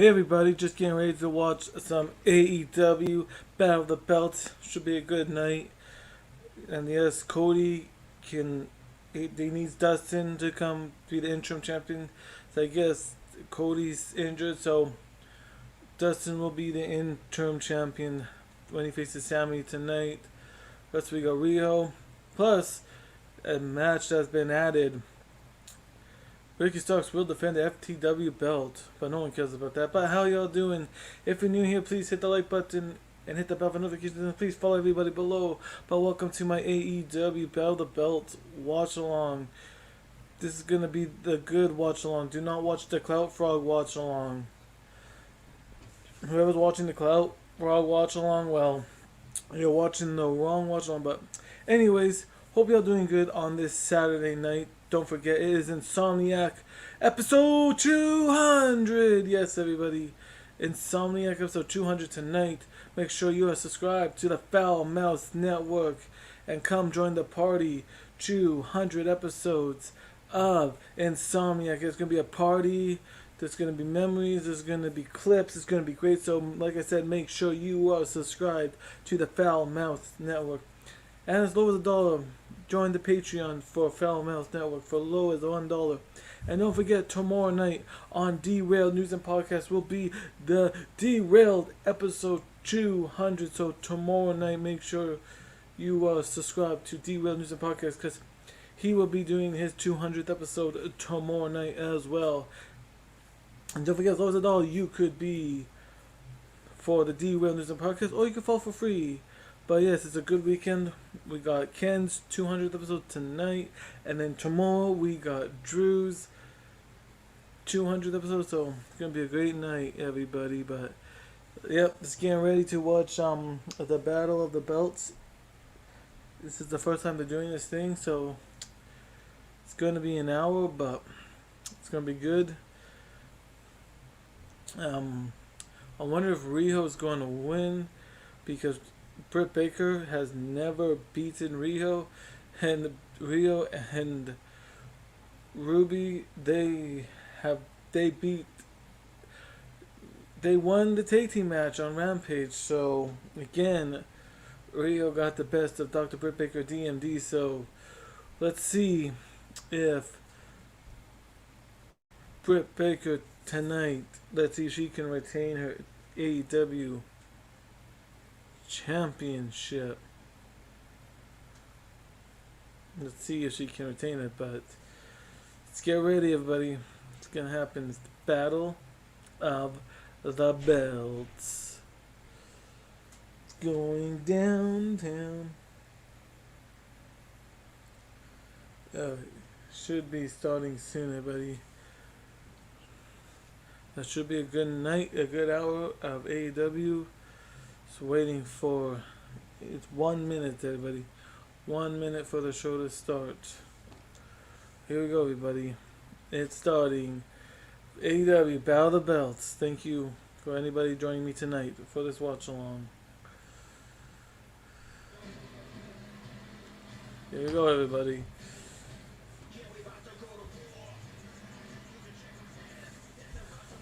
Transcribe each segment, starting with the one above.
Hey everybody, just getting ready to watch some AEW Battle of the Belts. Should be a good night. And yes, Cody they needs Dustin to come be the interim champion. So I guess Cody's injured, so Dustin will be the interim champion when he faces Sammy tonight. Plus we got Rio. Plus a match that's been added. Ricky Starks will defend the FTW belt, but no one cares about that. But how y'all doing? If you're new here, please hit the like button and hit the bell for notifications. And please follow everybody below. But welcome to my AEW Battle of the Belt watch along. This is gonna be the good watch along. Do not watch the Clout Frog watch along. Whoever's watching the Clout Frog watch along, well, you're watching the wrong watch along. But anyways, hope y'all doing good on this Saturday night. Don't forget, it is Insomniac episode 200. Yes, everybody. Insomniac episode 200 tonight. Make sure you are subscribed to the Foul Mouse Network and come join the party. 200 episodes of Insomniac. It's going to be a party. There's going to be memories. There's going to be clips. It's going to be great. So, like I said, make sure you are subscribed to the Foul Mouse Network. And as low as $1, join the Patreon for Foul Mouse Network for low as $1. And don't forget, tomorrow night on Derailed News and Podcast will be the Derailed episode 200. So tomorrow night, make sure you subscribe to Derailed News and Podcast because he will be doing his 200th episode tomorrow night as well. And don't forget, as low as $1, you could be for the Derailed News and Podcast, or you can fall for free. But yes, it's a good weekend. We got Ken's 200th episode tonight. And then tomorrow we got Drew's 200th episode. So it's going to be a great night, everybody. But yep, just getting ready to watch the Battle of the Belts. This is the first time they're doing this thing. So it's going to be an hour, but it's going to be good. I wonder if Rio's going to win because Britt Baker has never beaten Rio and Ruby. They won the tag team match on Rampage. So again, Rio got the best of Dr. Britt Baker DMD. So let's see if Britt Baker tonight, let's see if she can retain her AEW championship. Let's see if she can retain it, but let's get ready, everybody. It's gonna happen. It's the Battle of the Belts. It's going downtown. Should be starting soon, everybody. That should be a good night, a good hour of AEW. Just waiting for, it's 1 minute, everybody. 1 minute for the show to start. Here we go, everybody. It's starting. AEW Battle of the Belts. Thank you for anybody joining me tonight for this watch along. Here we go, everybody.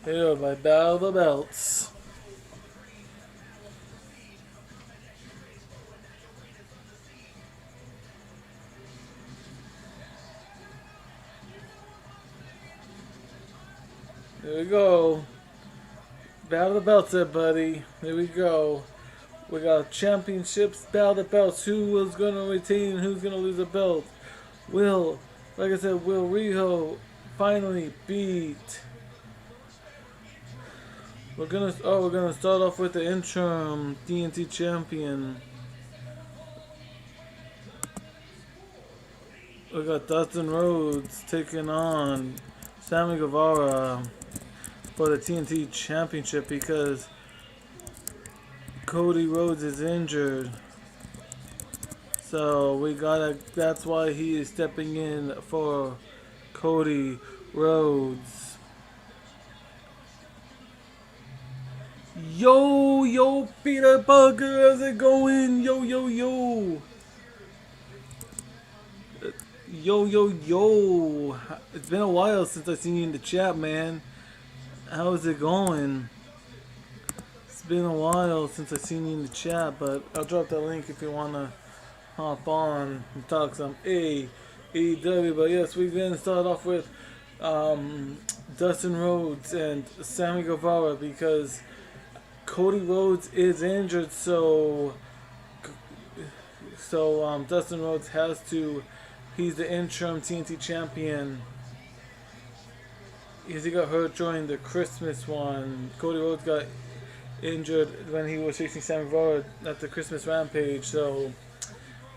Here my Battle of the Belts. Here we go. Battle of the Belts, everybody. Here we go. We got championships, Battle of the Belts. Who is going to retain and who's going to lose the belt? Will Rio finally beat? We're gonna start off with the interim TNT champion. We got Dustin Rhodes taking on Sammy Guevara for the TNT championship because Cody Rhodes is injured. So that's why he is stepping in for Cody Rhodes. Yo, Peter Bugger, how's it going? Yo. Yo. It's been a while since I've seen you in the chat, man. How's it going? It's been a while since I've seen you in the chat, but I'll drop that link if you wanna hop on and talk some AEW. But yes, we're gonna start off with Dustin Rhodes and Sammy Guevara because Cody Rhodes is injured, so Dustin Rhodes has to. He's the interim TNT champion. Because he got hurt during the Christmas one. Cody Rhodes got injured when he was facing Sammy Guevara at the Christmas Rampage. So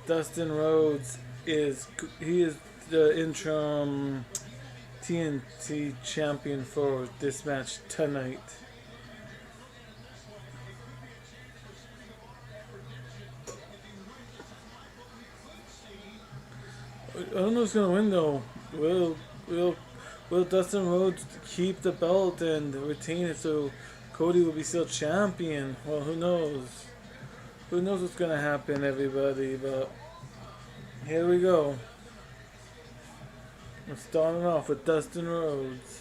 Dustin Rhodes is the interim TNT champion for this match tonight. I don't know who's gonna win though. Will Dustin Rhodes keep the belt and retain it so Cody will be still champion? Well, who knows? Who knows what's gonna happen, everybody? But here we go. We're starting off with Dustin Rhodes.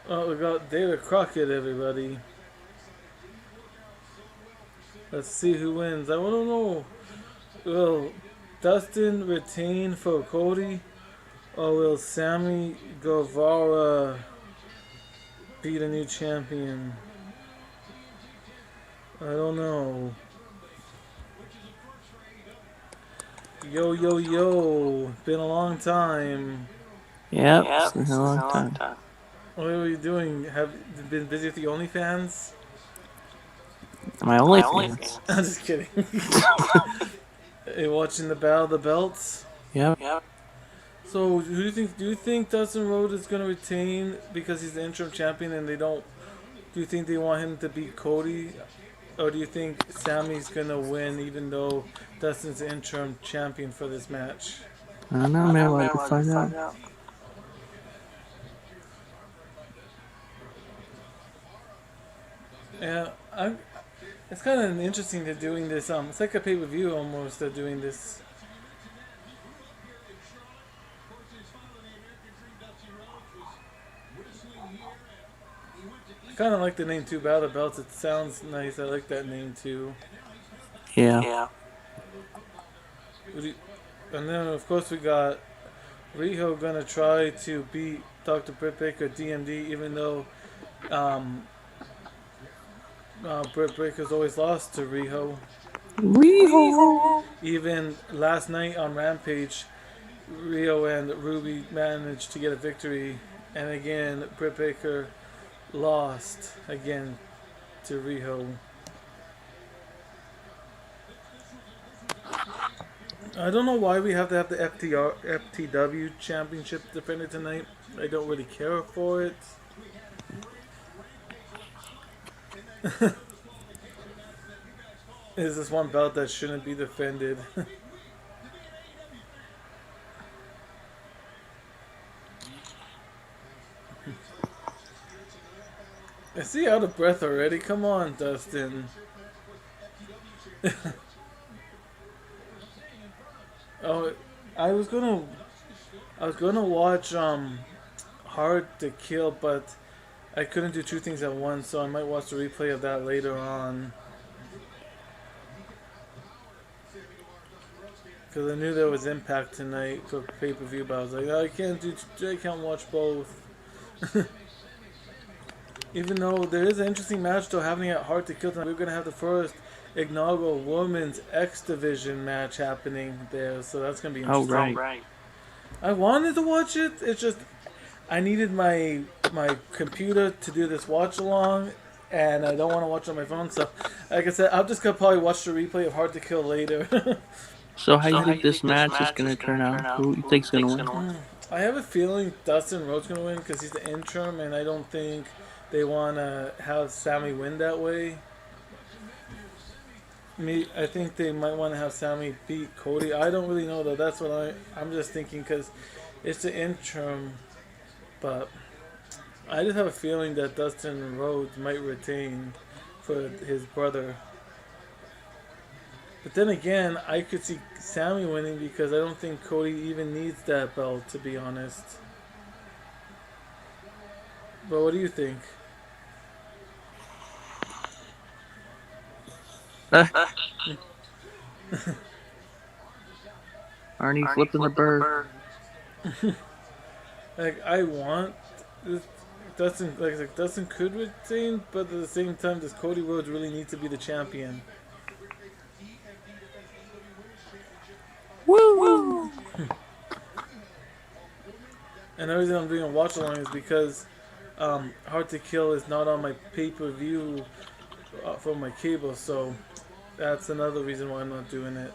Oh, we got David Crockett, everybody. Let's see who wins. I don't know. Will Dustin retain for Cody? Or will Sammy Guevara be the new champion? I don't know. Yo. Been a long time. Yep, it's been a long time. What are you doing? Have you been busy with the OnlyFans? My OnlyFans. I'm just kidding. Are you watching the Battle of the Belts? Yep. So, who do you think? Do you think Dustin Rhodes is going to retain because he's the interim champion, and they don't? Do you think they want him to beat Cody, or do you think Sammy's going to win, even though Dustin's the interim champion for this match? I don't know, man. We'll have to find out. Yeah, it's kind of interesting they're doing this. It's like a pay-per-view almost. They're doing this. I kind of like the name too, Battle of the Belts. It sounds nice. I like that name too. Yeah. And then of course we got Riho gonna try to beat Dr. Britt Baker DMD, even though Britt Baker's always lost to Riho. Even last night on Rampage, Riho and Ruby managed to get a victory, and again Britt Baker lost again to Riho. I don't know why we have to have the FTW Championship defended tonight. I don't really care for it. Is this one belt that shouldn't be defended? I see out of breath already. Come on, Dustin. Oh, I was gonna watch Hard to Kill, but I couldn't do two things at once, so I might watch the replay of that later on. Because I knew there was Impact tonight for pay-per-view, but I was like, I can't watch both. Even though there is an interesting match though happening at Hard to Kill tonight, we're gonna have the first inaugural Women's X Division match happening there, so that's gonna be interesting. Oh, right. I wanted to watch it. It's just I needed my computer to do this watch along, and I don't want to watch on my phone. So, like I said, I'm just gonna probably watch the replay of Hard to Kill later. So how you think this match is gonna turn out? Who you think's gonna win? I have a feeling Dustin Rhodes gonna win because he's the interim, and I don't think they want to have Sammy win that way. I think they might want to have Sammy beat Cody. I don't really know though. That's what I'm just thinking because it's the interim, but I just have a feeling that Dustin Rhodes might retain for his brother. But then again, I could see Sammy winning because I don't think Cody even needs that belt, to be honest. But what do you think? Arnie flipping the bird. Like I want this Dustin, like Dustin could retain, but at the same time, does Cody Rhodes really need to be the champion? Woo! And the reason I'm doing a watch along is because Hard to Kill is not on my pay per view from my cable, so that's another reason why I'm not doing it.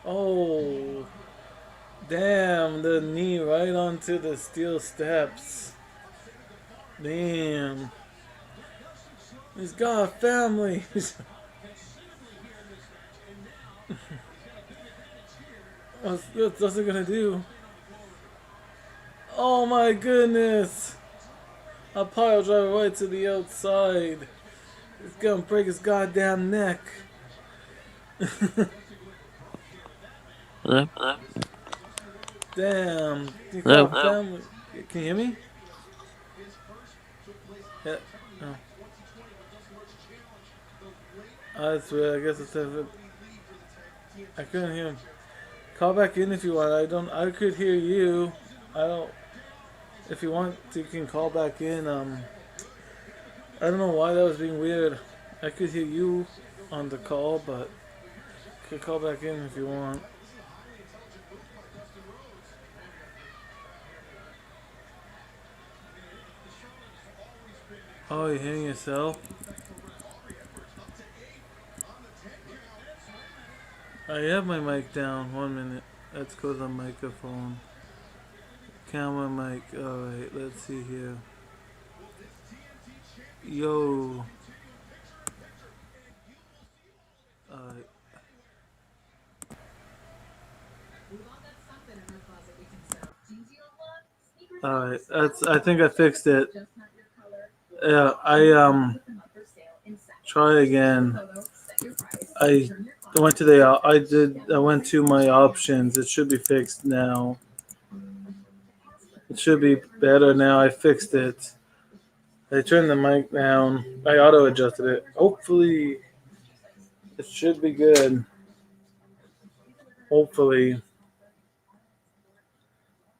Oh, damn, the knee right onto the steel steps. Damn. He's got a family. What's it gonna do? Oh my goodness! A pile driver right to the outside. It's gonna break his goddamn neck. Hello? Damn. You Hello? got family. Can you hear me? Yeah. Oh. That's weird. I guess it's I couldn't hear him. Call back in if you want. I could hear you. I don't. If you want, you can call back in. I don't know why that was being weird. I could hear you on the call, but you could call back in if you want. Oh, you're hearing yourself? I have my mic down. 1 minute. Let's go to the microphone. Camera mic. Alright, let's see here. Yo. Alright. Alright, I think I fixed it. Yeah, I try again. I went to I went to my options. It should be fixed now. It should be better now. I fixed it. I turned the mic down. I auto adjusted it. Hopefully it should be good. Hopefully it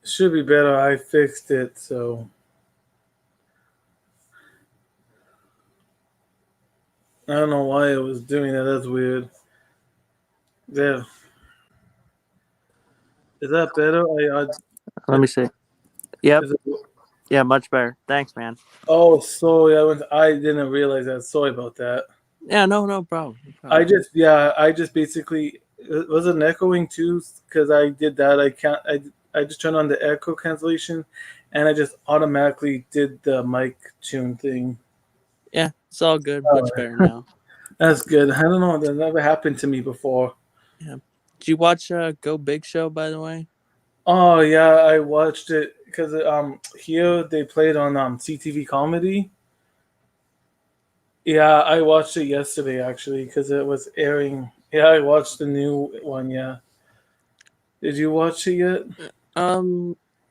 should be better. I fixed it, so I don't know why it was doing that. That's weird. Yeah. Is that better? Let me see. Yep. Is it, Yeah, much better. Thanks, man. oh, sorry. I didn't realize that. Sorry about that. Yeah, no problem. I just basically was it echoing too because I did that. I just turned on the echo cancellation, and I just automatically did the mic tune thing. Yeah, it's all good. Much better now. That's good. I don't know. That never happened to me before. Yeah. Did you watch Go Big Show, by the way? Oh yeah, I watched it because here they played on CTV Comedy. Yeah, I watched it yesterday actually because it was airing. Yeah, I watched the new one. Yeah. Did you watch it yet?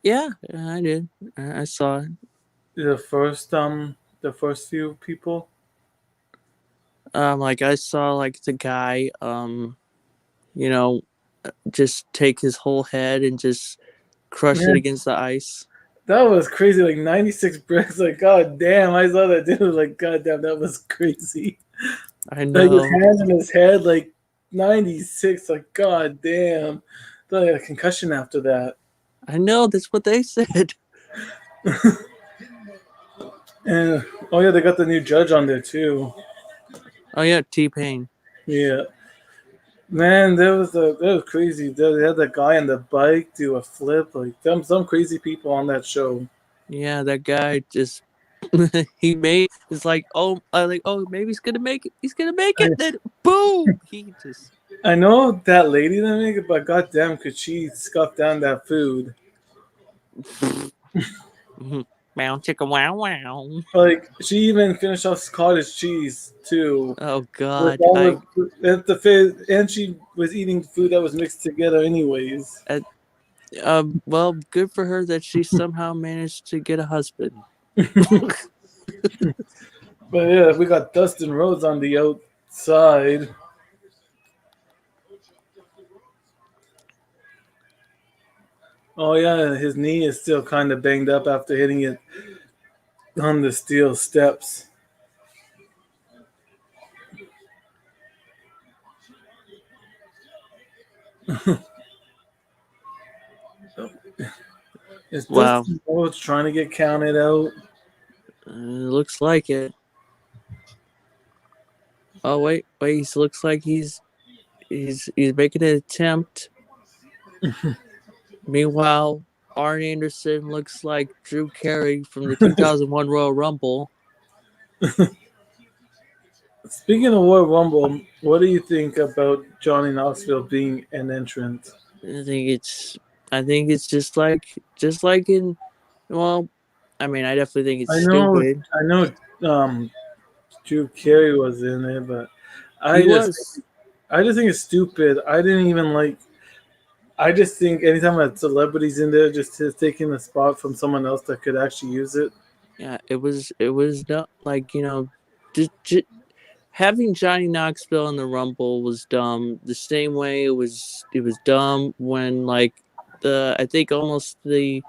Yeah, I did. I saw it. The first few people. Like I saw like the guy, you know, just take his whole head and just crush it against the ice. That was crazy. Like 96 bricks. Like god damn, I saw that dude. Like god damn, that was crazy. I know. Like his hands in his head. Like 96. Like god damn. Thought he had a concussion after that. I know. That's what they said. And oh yeah, they got the new judge on there too. Oh yeah, T-Pain. Yeah. Man, that was crazy. They had that guy on the bike do a flip, like some crazy people on that show. Yeah, that guy just It's like, maybe he's gonna make it. He's gonna make it. Then boom, he just. I know that lady that make it, but goddamn, could she scuff down that food? Meow chicka wow wow. Like she even finished off cottage cheese too. Oh With God, all the food, and she was eating food that was mixed together, anyways. well, good for her that she somehow managed to get a husband. But yeah, we got Dustin Rhodes on the outside. Oh yeah, his knee is still kind of banged up after hitting it on the steel steps. Is Wow, Dustin Rhodes trying to get counted out? looks like it. Oh wait, he looks like he's making an attempt. Meanwhile, Arn Anderson looks like Drew Carey from the 2001 Royal Rumble. Speaking of Royal Rumble, what do you think about Johnny Knoxville being an entrant? I think it's just like in, well, I mean, I definitely think it's stupid. I know, Drew Carey was in it, but He I just, was. I just think it's stupid. I didn't even like. I just think anytime a celebrity's in there, just taking the spot from someone else that could actually use it. Yeah, it was not like, having Johnny Knoxville in the Rumble was dumb. The same way it was dumb when, like, I think almost I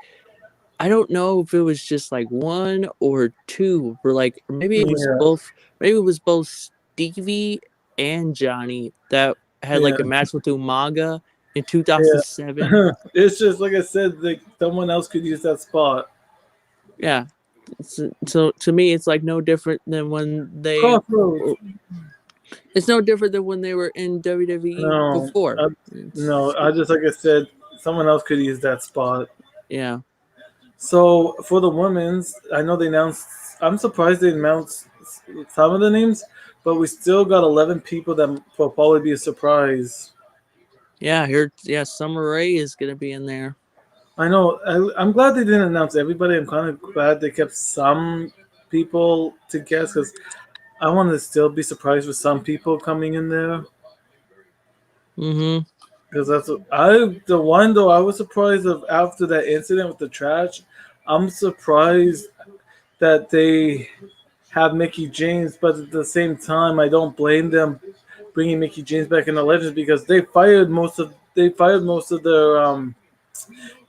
don't know if it was just like one or two, or maybe it was Yeah, both. Maybe it was both Stevie and Johnny that had yeah, like a match with Umaga in yeah. 2007. It's just like I said, like someone else could use that spot. Yeah. So to me, it's like no different than when they. Crossroads. It's no different than when they were in WWE No, before. no. I just like I said, someone else could use that spot. Yeah. So for the women's, I know they announced. I'm surprised they announced some of the names, but we still got 11 people that will probably be a surprise. Yeah. Summer Rae is gonna be in there. I know. I'm glad they didn't announce everybody. I'm kind of glad they kept some people to guess because I want to still be surprised with some people coming in there. Mm-hmm. Because the one though I was surprised of after that incident with the trash. I'm surprised that they have Mickey James, but at the same time, I don't blame them bringing Mickey James back in the Legends because they fired most of their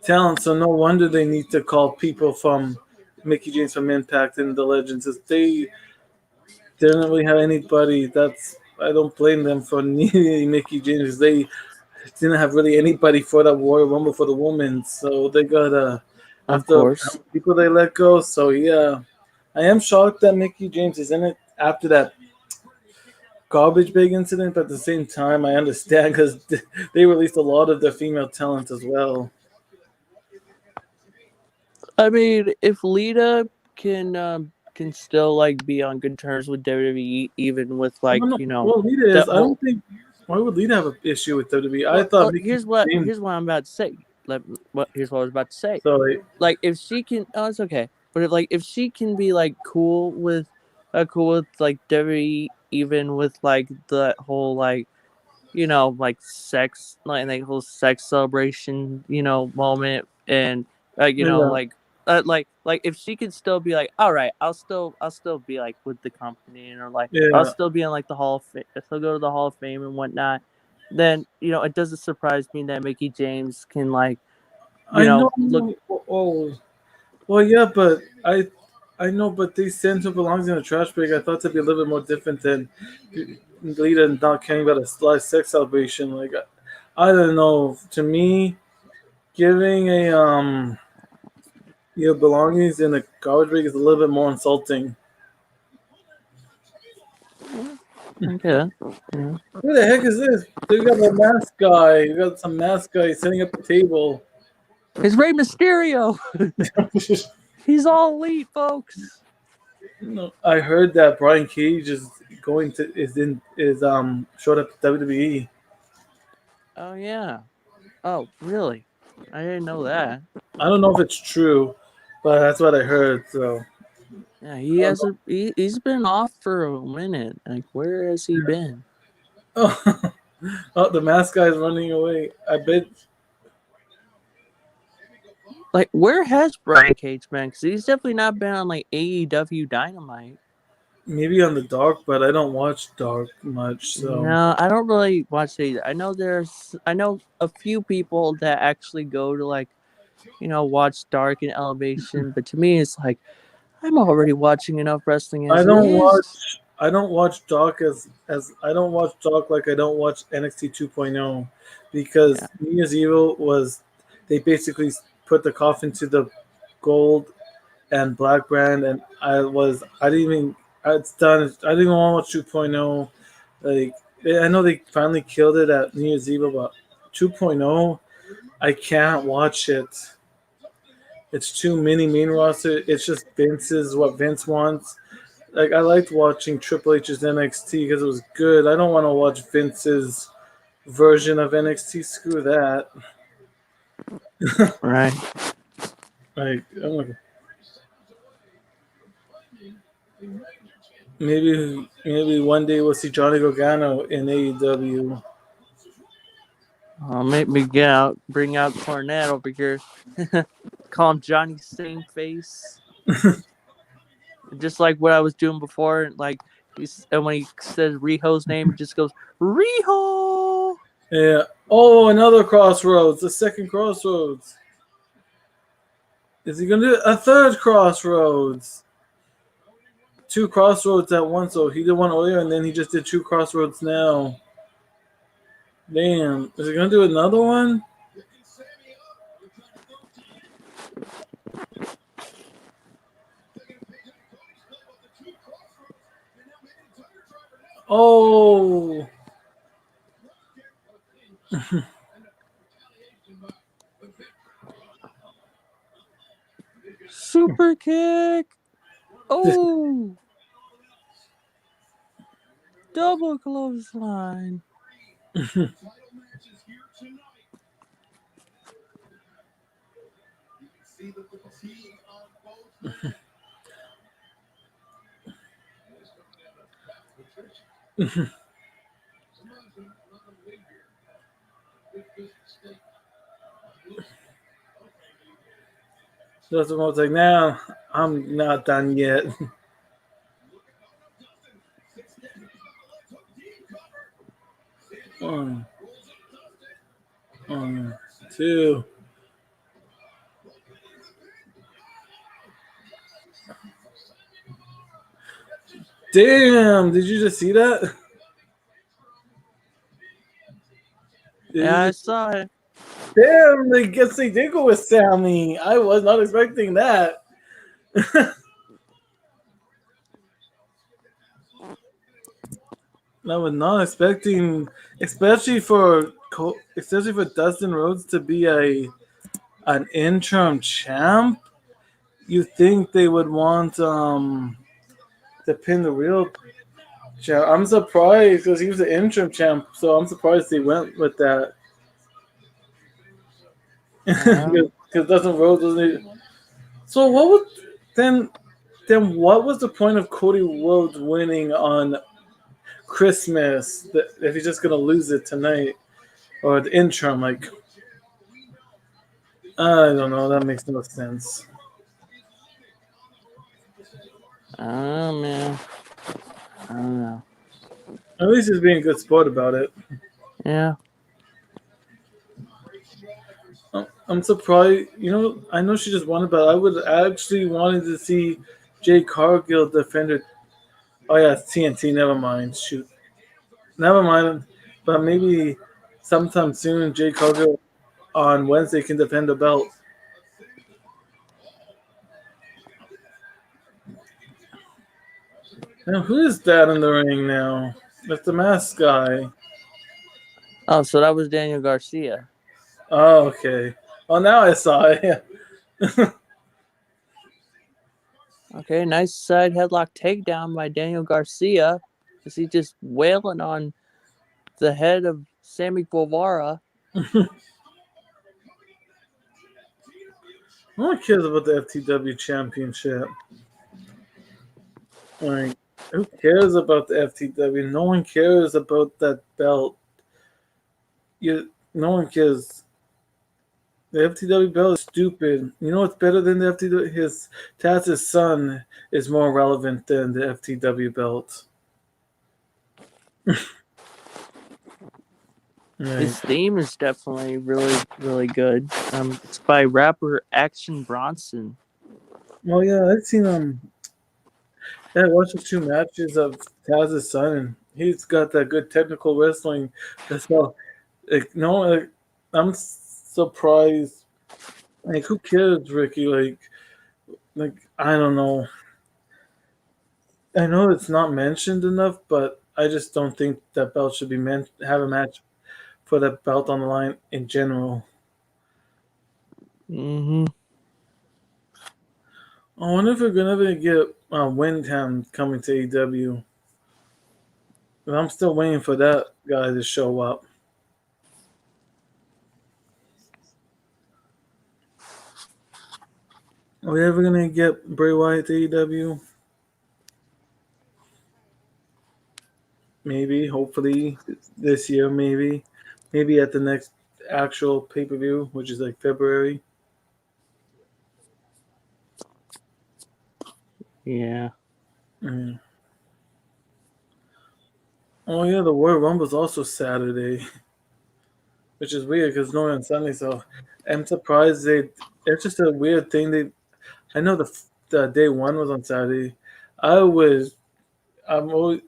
talent. So no wonder they need to call people from Mickey James from Impact in the Legends. If they didn't really have anybody, I don't blame them for needing Mickey James. They didn't have really anybody for that Royal Rumble for the women, so they got Of after course. people they let go. So yeah, I am shocked that Mickey James is in it after that garbage bag incident, but at the same time, I understand because they released a lot of their female talent as well. I mean, if Lita can still like be on good terms with WWE, even with I like don't know. Well, Lita that is. I whole. don't think. Why would Lita have an issue with WWE? I thought Mickey James. Here's what I'm about to say. Here's what I was about to say. Sorry. Like, if she can, oh, it's okay. But if she can be like cool with like WWE, even with like that whole like, like sex, like that whole sex celebration, moment, and Yeah. like if she could still be like, all right, I'll still be like with the company, or like I'll Yeah. still be in like the Hall of Fame, I'll still go to the Hall of Fame and whatnot. Then it doesn't surprise me that Mickey James can like I know. look. Oh, well, yeah, but I know, but they send who belongs in a trash bag. I thought to be a little bit more different than Lita not caring about a live sex celebration. Like, I don't know. To me, giving your belongings in a garbage bag is a little bit more insulting. Okay. Who the heck is this? They got a mask guy. We got some mask guy setting up the table. It's Rey Mysterio. He's all elite, folks. No, I heard that Brian Cage is showed up at WWE. Oh yeah. Oh really? I didn't know that. I don't know if it's true, but that's what I heard. So Yeah, he I don't hasn't. He's been off for a minute. Like, where has he been? know. Oh, the mask guy is running away. I bet Like, where has Brian Cage been? Because he's definitely not been on like AEW Dynamite. maybe on the Dark, but I don't watch Dark much. So No, I don't really watch it. I know I know a few people that actually go to like, watch Dark and Elevation, but to me, it's like I'm already watching enough wrestling I as it don't watch. is. I don't watch Dark as I don't watch Dark like I don't watch NXT 2.0 Yeah, because New Year's Evil was they basically put the coffin to the gold and black brand, and I didn't even it's done. I didn't even want to watch 2.0. Like I know they finally killed it at New Year's Evil, but 2.0 I can't watch it. It's too many main roster. It's just Vince's what Vince wants. Like I liked watching Triple H's NXT because it was good. I don't want to watch Vince's version of NXT. Screw that. right. Maybe one day we'll see Johnny Gargano in AEW. Maybe get out, bring out Cornette over here, call him Johnny Same Face, just like what I was doing before. Like and when he says Riho's name, he just goes Riho. Yeah. Oh, another Crossroads. The second Crossroads. Is he gonna do a third Crossroads? Two Crossroads at once. So he did one earlier, and then he just did two Crossroads now. Damn. Is he gonna do another one? Oh. Super kick. Oh, double clothesline. Justin was like, "Nah, I'm not done yet." 1, 2. Damn! Did you just see that? Did Yeah, you I just? saw it. Damn! I guess they did go with Sammy. I was not expecting that. I was not expecting, especially for Dustin Rhodes to be an interim champ. You think they would want to pin the real champ? I'm surprised because he was the interim champ, so I'm surprised they went with that. Yeah. Because Dustin Rhodes wasn't. So what would then? Then what was the point of Cody Rhodes winning on Christmas if he's just gonna lose it tonight or the interim? Like I don't know. That makes no sense. Oh man. I don't know. At least he's being a good sport about it. Yeah. I'm surprised. I know she just won it, but I would actually wanted to see Jay Cargill defend her. Oh yeah, it's TNT. Never mind. Shoot. Never mind. But maybe sometime soon, Jay Cargill on Wednesday can defend the belt. Now, who is that in the ring now? That's the mask guy. Oh, so that was Daniel Garcia. Oh, okay. Oh, now I saw it. Okay, nice side headlock takedown by Daniel Garcia. Is he just wailing on the head of Sammy Guevara? No one cares about the FTW Championship. Like, who cares about the FTW? No one cares about that belt. No one cares. The FTW belt is stupid. You know what's better than the FTW? Taz's son is more relevant than the FTW belt. His theme is definitely really, really good. It's by rapper Action Bronson. Well, yeah, I've seen I watched the 2 matches of Taz's son, and he's got that good technical wrestling. That's all. Like, no, like, I'm surprised. Like, who cares, Ricky? Like I don't know. I know it's not mentioned enough, but I just don't think that belt should be meant have a match for that belt on the line in general. Mm-hmm. I wonder if we're gonna get Windham coming to AEW. I'm still waiting for that guy to show up. Are we ever gonna get Bray Wyatt to AEW? Maybe, hopefully, this year. Maybe at the next actual pay per view, which is like February. Yeah. Mm. Oh yeah, the Royal Rumble is also Saturday, which is weird because no on Sunday. So I'm surprised they. It's just a weird thing. I know the day one was on Saturday. I was. I'm always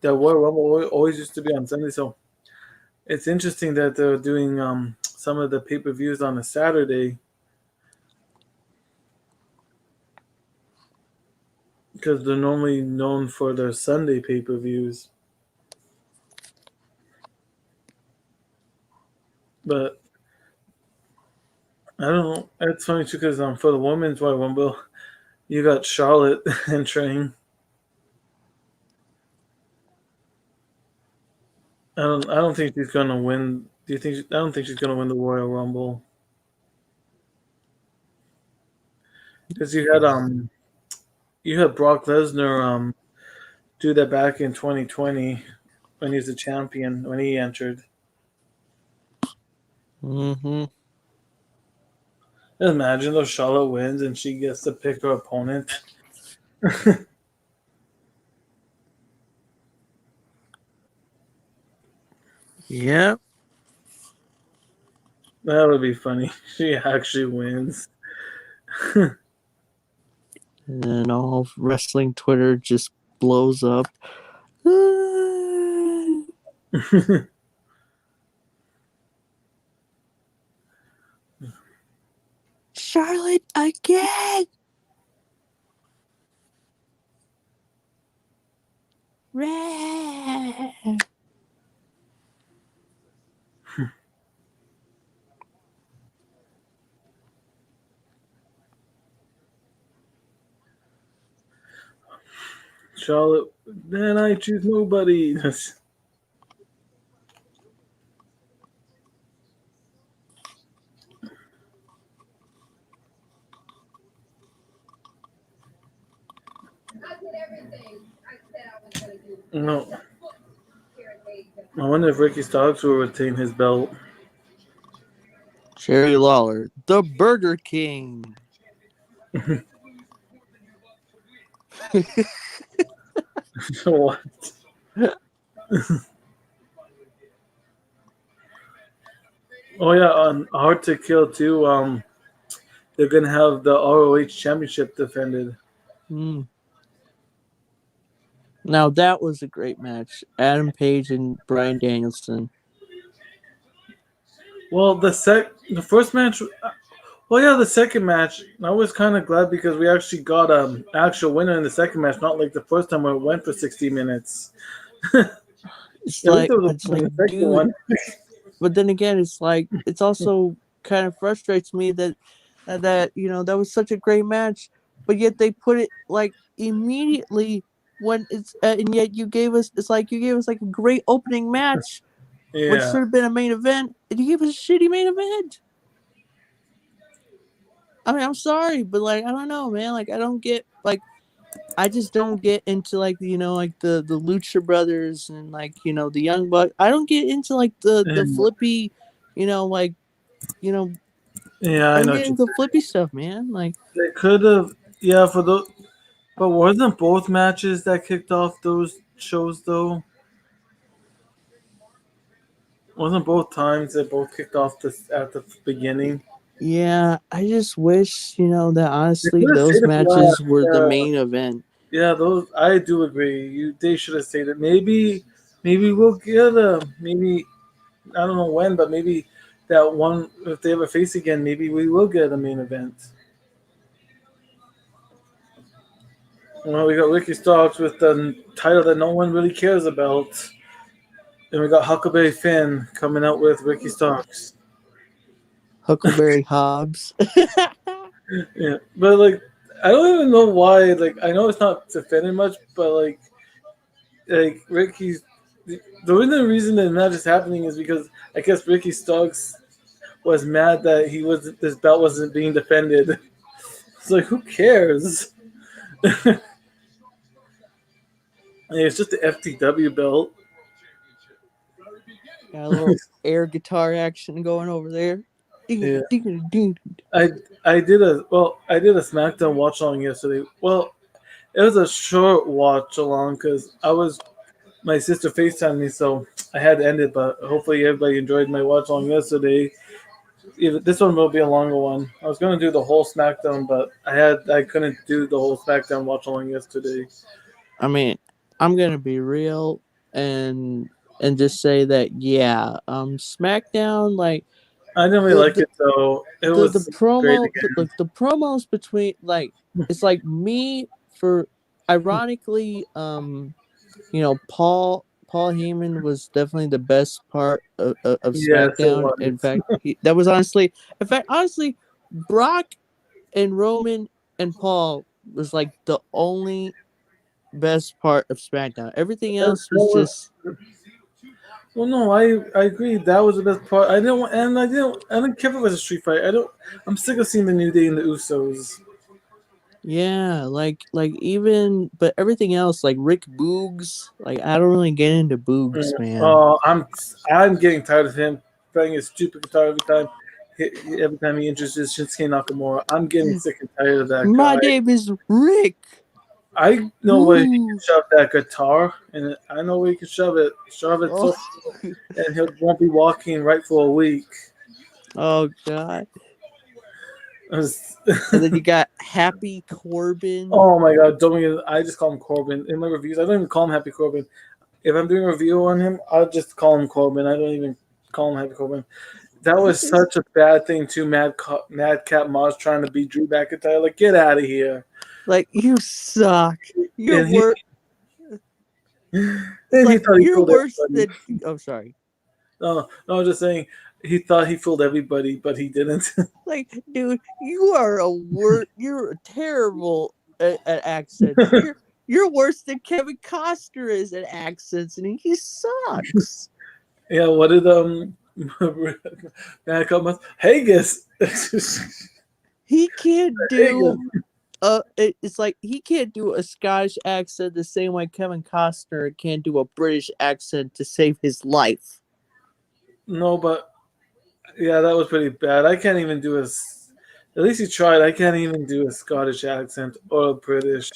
the Royal Rumble always used to be on Sunday. So it's interesting that they're doing some of the pay per views on a Saturday. Because they're normally known for their Sunday pay per views. But I don't know. It's funny too because for the women's Royal Rumble, you got Charlotte entering. I don't think she's gonna win. Do you think? I don't think she's gonna win the Royal Rumble because you had Brock Lesnar do that back in 2020 when he was a champion when he entered. Mm-hmm. Imagine though Charlotte wins and she gets to pick her opponent. Yep. That would be funny. She actually wins. And then all of wrestling Twitter just blows up. Charlotte again. Red. Charlotte, then I choose nobody. No. I wonder if Ricky Starks will retain his belt. Jerry Lawler, the Burger King. What? Oh yeah, on Hard to Kill too. They're gonna have the ROH Championship defended. Mm. Now that was a great match. Adam Page and Bryan Danielson. Well, the first match. Well, yeah, the second match. I was kind of glad because we actually got an actual winner in the second match, not like the first time where it went for 60 minutes. It's At least like, there was a the second dude. one. But then again, it's also kind of frustrates me that that was such a great match, but yet they put it like immediately when it's and yet you gave us like a great opening match, which Yeah. should have been a main event, and you gave us a shitty main event. I mean, I'm sorry, but like I don't know, man. Like I don't get like I just don't get into like like the Lucha Brothers and like the Young Bucks. I don't get into like the And, flippy, like you know yeah, I I don't know get what you into the said. flippy stuff, man. Like They could have, yeah, for those, but wasn't both matches that kicked off those shows though? Wasn't both times that both kicked off this at the beginning? yeah, I just wish that They honestly could have those stayed it last. matches were the Yeah, main event. yeah, those I do agree. They should have stayed it. Maybe we'll get a maybe I don't know when, but maybe that one if they ever face again, maybe we will get a main event. Well, we got Ricky Starks with the title that no one really cares about. And we got Huckleberry Finn coming out with Ricky Starks. Huckleberry Hobbs. Yeah, but like I don't even know why. Like I know it's not defending much, but like Ricky's the only reason that match is happening is because I guess Ricky Starks was mad that this belt wasn't being defended. It's like who cares? It's just the FTW belt. Got a little air guitar action going over there. Ding, Yeah, ding, ding. I I did a SmackDown watch along yesterday. Well, it was a short watch along because my sister FaceTimed me, so I had to end it. But hopefully everybody enjoyed my watch along yesterday. This one will be a longer one. I was gonna do the whole SmackDown, but I couldn't do the whole SmackDown watch along yesterday. I mean, I'm gonna be real and just say that yeah, SmackDown like I didn't really the like the it though. It the was great promo again. look the promos between like it's like me for ironically Paul Heyman was definitely the best part of Yes, it SmackDown. In was. fact, that was honestly Brock and Roman and Paul was like the only best part of SmackDown. Everything That else was was just well, no, I agree. That was the best part. I didn't care if it was a street fight. I don't. I'm sick of seeing the New Day and the Usos. yeah, like even but everything else like Rick Boogs, like I don't really get into Boogs, man. Oh, I'm getting tired of him playing his stupid guitar every time he introduces Shinsuke Nakamura. I'm getting sick and tired of that My guy. name is Rick. I know where he can Boo. shove that guitar, and I know where he can shove it Oh, so, and he won't be walking right for a week. oh god. It was- And then you got Happy Corbin. oh my god! Don't even. I just call him Corbin in my reviews. I don't even call him Happy Corbin. If I'm doing a review on him, I'll just call him Corbin. I don't even call him Happy Corbin. That was It's such a bad thing too. Madcap Moss trying to beat Drew McIntyre. Like, get out of here. like you suck. You're And he worse. It's and he like thought he you're fooled worse everybody. than. Oh, sorry. No, I'm just saying he thought he fooled everybody, but he didn't. Like, dude, you are a You're a terrible at accents. You're worse than Kevin Costner is at accents, and he sucks. Yeah, what did Madcap Moss? Haggis. He can't Haggis. do. It's like he can't do a Scottish accent the same way Kevin Costner can't do a British accent to save his life. No, but yeah, that was pretty bad. I can't even do a. At least he tried. I can't even do a Scottish accent or a British.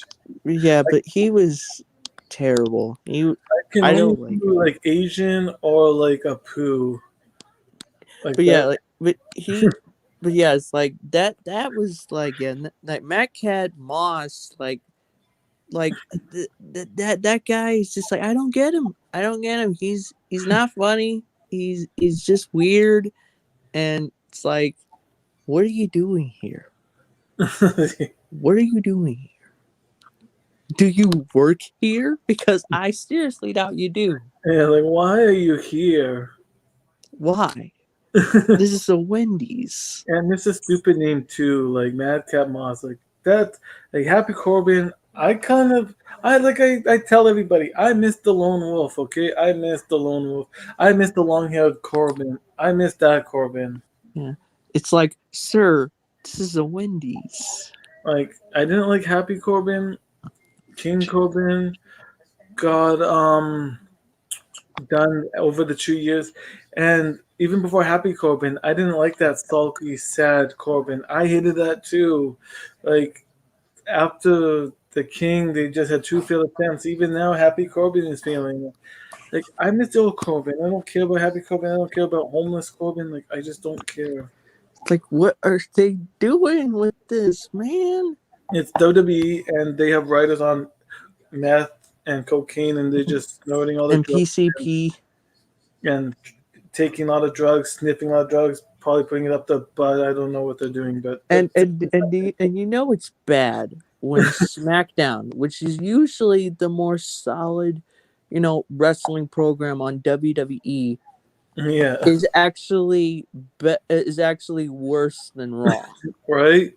Yeah, I, but he was terrible. I can I only don't like do him. like Asian or like a poo. Like But yeah, that. like but yeah, it's like that was like yeah, like Matt Cat Moss, like that guy is just like I don't get him. I don't get him. He's not funny. He's just weird, and it's like, what are you doing here? What are you doing here? Do you work here? Because I seriously doubt you do. Yeah, like why are you here? Why? And This is a Wendy's. it's a stupid name too, like Madcap Moss. Like that, like Happy Corbin. I tell everybody, I miss the lone wolf. Okay, I miss the lone wolf. I miss the long haired Corbin. I miss that Corbin. Yeah. It's like, sir, this is a Wendy's. Like I didn't like Happy Corbin, King Corbin. God, done over the 2 years, and even before Happy Corbin, I didn't like that sulky, sad Corbin. I hated that too. Like after the King, they just had two failed attempts. Even now, Happy Corbin is failing. Like I miss the old Corbin. I don't care about Happy Corbin. I don't care about homeless Corbin. Like I just don't care. Like, what are they doing with this, man? It's WWE, and they have writers on meth and cocaine, and they're just snorting all the And drugs PCP. and taking a lot of drugs, sniffing a lot of drugs, probably putting it up their butt. I don't know what they're doing, but And you know it's bad when SmackDown, which is usually the more solid, wrestling program on WWE, yeah, is actually worse than Raw. right.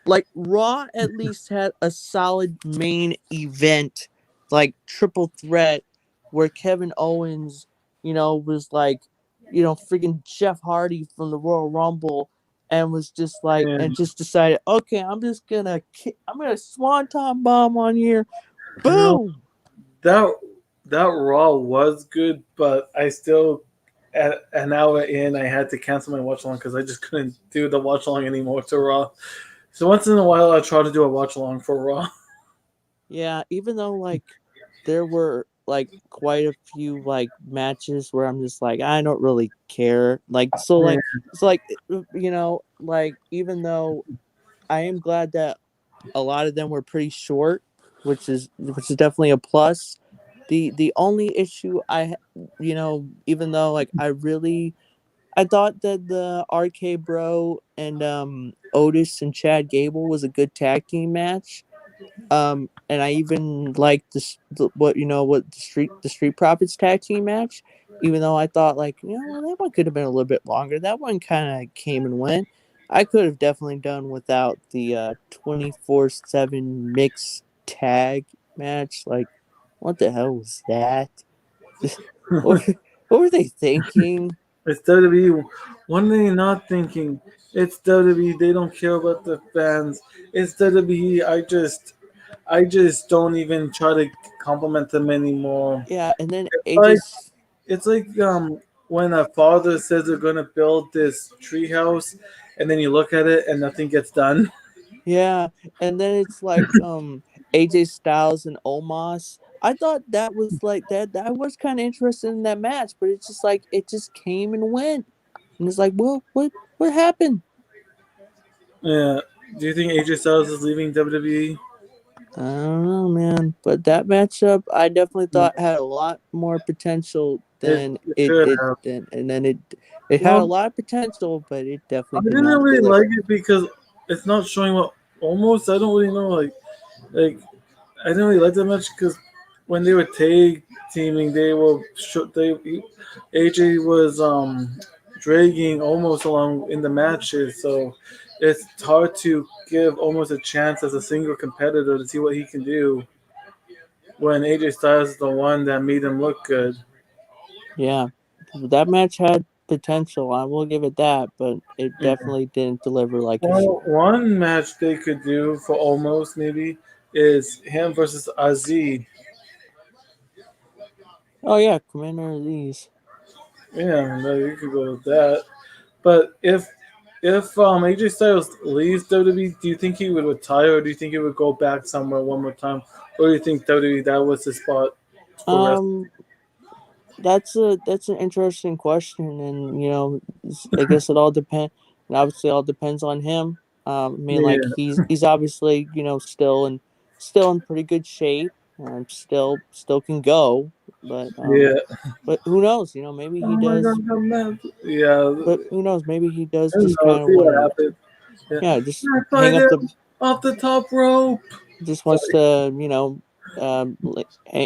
Like Raw at least had a solid main event, like triple threat, where Kevin Owens, was like, freaking Jeff Hardy from the Royal Rumble, and was just like, and And just decided, okay, I'm gonna swanton bomb on here, you know boom. that that Raw was good, but I still at an hour in I had to cancel my watch along because I just couldn't do the watch along anymore to Raw. So once in a while I try to do a watch along for Raw. Yeah, even though like there were like quite a few like matches where I'm just like I don't really care. Yeah, Like even though I am glad that a lot of them were pretty short, which is definitely a plus. The only issue even though like I thought that the RK Bro and Otis and Chad Gable was a good tag team match. And I even liked the Street Profits tag team match, even though I thought like that one could have been a little bit longer. That one kind of came and went. I could have definitely done without the 24/7 mixed tag match. Like, what the hell was that? what, what were they thinking? it's WWE. One thing you're not thinking, it's WWE. They don't care about the fans. It's WWE. I just don't even try to compliment them anymore. Yeah, and then Like AJ's. it's like when a father says they're gonna build this treehouse, and then you look at it and nothing gets done. Yeah, and then it's like AJ Styles and Omos. I thought that was like that was kind of interested in that match, but it's just like it just came and went. And it's like, well, what happened? Yeah. Do you think AJ Styles is leaving WWE? I don't know, man. But that matchup I definitely No. thought had a lot more potential It, than it it should it have. did, and then it had a Well, lot of potential, but it I definitely did didn't not really like deliver. it because it's not showing what almost. I don't really know. Like I didn't really like that much because when they were tag teaming, AJ was dragging almost along in the matches, so it's hard to give almost a chance as a single competitor to see what he can do when AJ Styles is the one that made him look good. Yeah, that match had potential. I will give it that, but it Yeah. definitely didn't deliver like it should. Well, one match they could do for almost maybe is him versus Aziz. Oh yeah, Commander of these. Yeah, no, you could go with that. But if AJ Styles leaves WWE, do you think he would retire, or do you think he would go back somewhere one more time, or do you think WWE that was his spot for wrestling? Um, that's an interesting question, and I guess it all depend. And obviously, all depends on him. I mean, like Yeah, he's obviously still in pretty good shape. Still can go, but yeah. but who knows? Maybe Oh he my does. God, I'm mad. Yeah, But who knows? Maybe he does I don't just know. kind of See want what to, happens. Yeah, just I hang find up it the off the top rope. just wants Sorry. to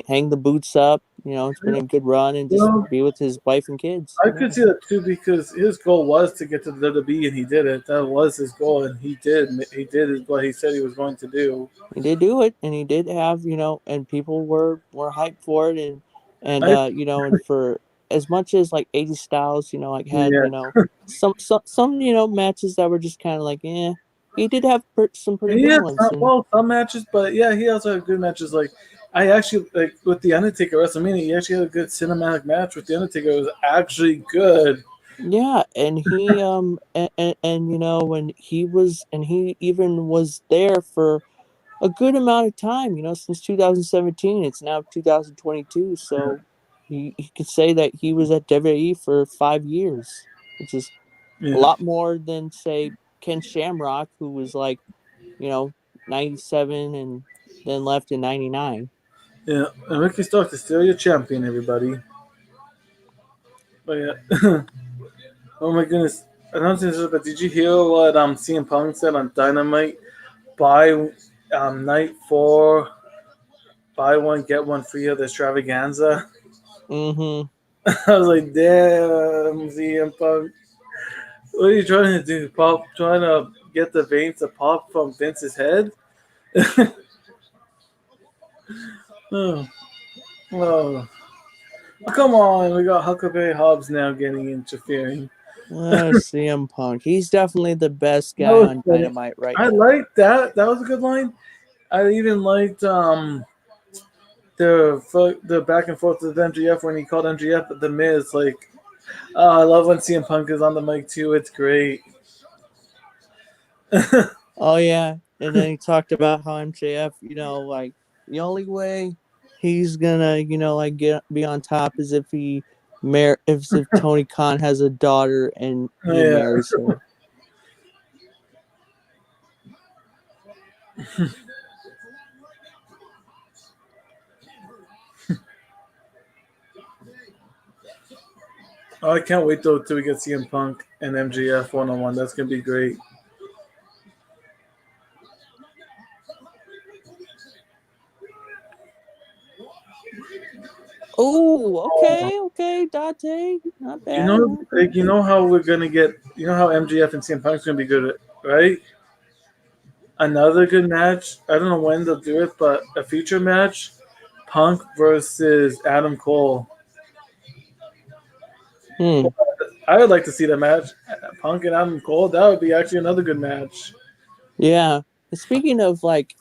hang the boots up, It's been a good run and just Well, be with his wife and kids. I could see that too because his goal was to get to the WWE, and he did it. That was his goal, and he did. He did what he said he was going to do. He did do it, and he did have, and people were hyped for it, and I and for as much as like AJ Styles, like had yeah, some matches that were just kind of like, he did have some pretty he good had ones, and some matches, but yeah, he also had good matches. Like I actually like with the Undertaker WrestleMania, he actually had a good cinematic match with the Undertaker. It was actually good. yeah, and he and when he even was there for a good amount of time, since 2017. It's now 2022, so he could say that he was at WWE for 5 years, which is a Yeah, lot more than, say, Ken Shamrock, who was like, you know, 97 and then left in 99. yeah. And Ricky Starks is still your champion, everybody. But yeah. Oh my goodness. I don't think this, but did you hear what CM Punk said on Dynamite? Buy night 4, buy one get one free of the extravaganza. Mm-hmm. I was like, damn, CM Punk, what are you trying to do? Pop, trying to get the veins to pop from Vince's head? Oh, oh, come on, we got Huckleberry Hobbs now getting interfering. CM Punk. He's definitely the best That guy was on funny. Dynamite right I now. liked that. That was a good line. I even liked the back and forth with MGF when he called MGF the Miz. Like, I love when CM Punk is on the mic too. It's great. Oh yeah, and then he talked about how MJF, like the only way he's gonna, like be on top is if if Tony Khan has a daughter and he Yeah. marries her. Oh, I can't wait though till we get CM Punk and MGF 1-on-1. That's gonna be great. Oh, okay, Dante, not You bad, know, not like bad. you know how we're gonna get. You know how MGF and CM Punk's gonna be good, right? Another good match. I don't know when they'll do it, but a future match: Punk versus Adam Cole. Hmm. I would like to see that match. Punk and Adam Cole. That would be actually another good match. Yeah. Speaking of like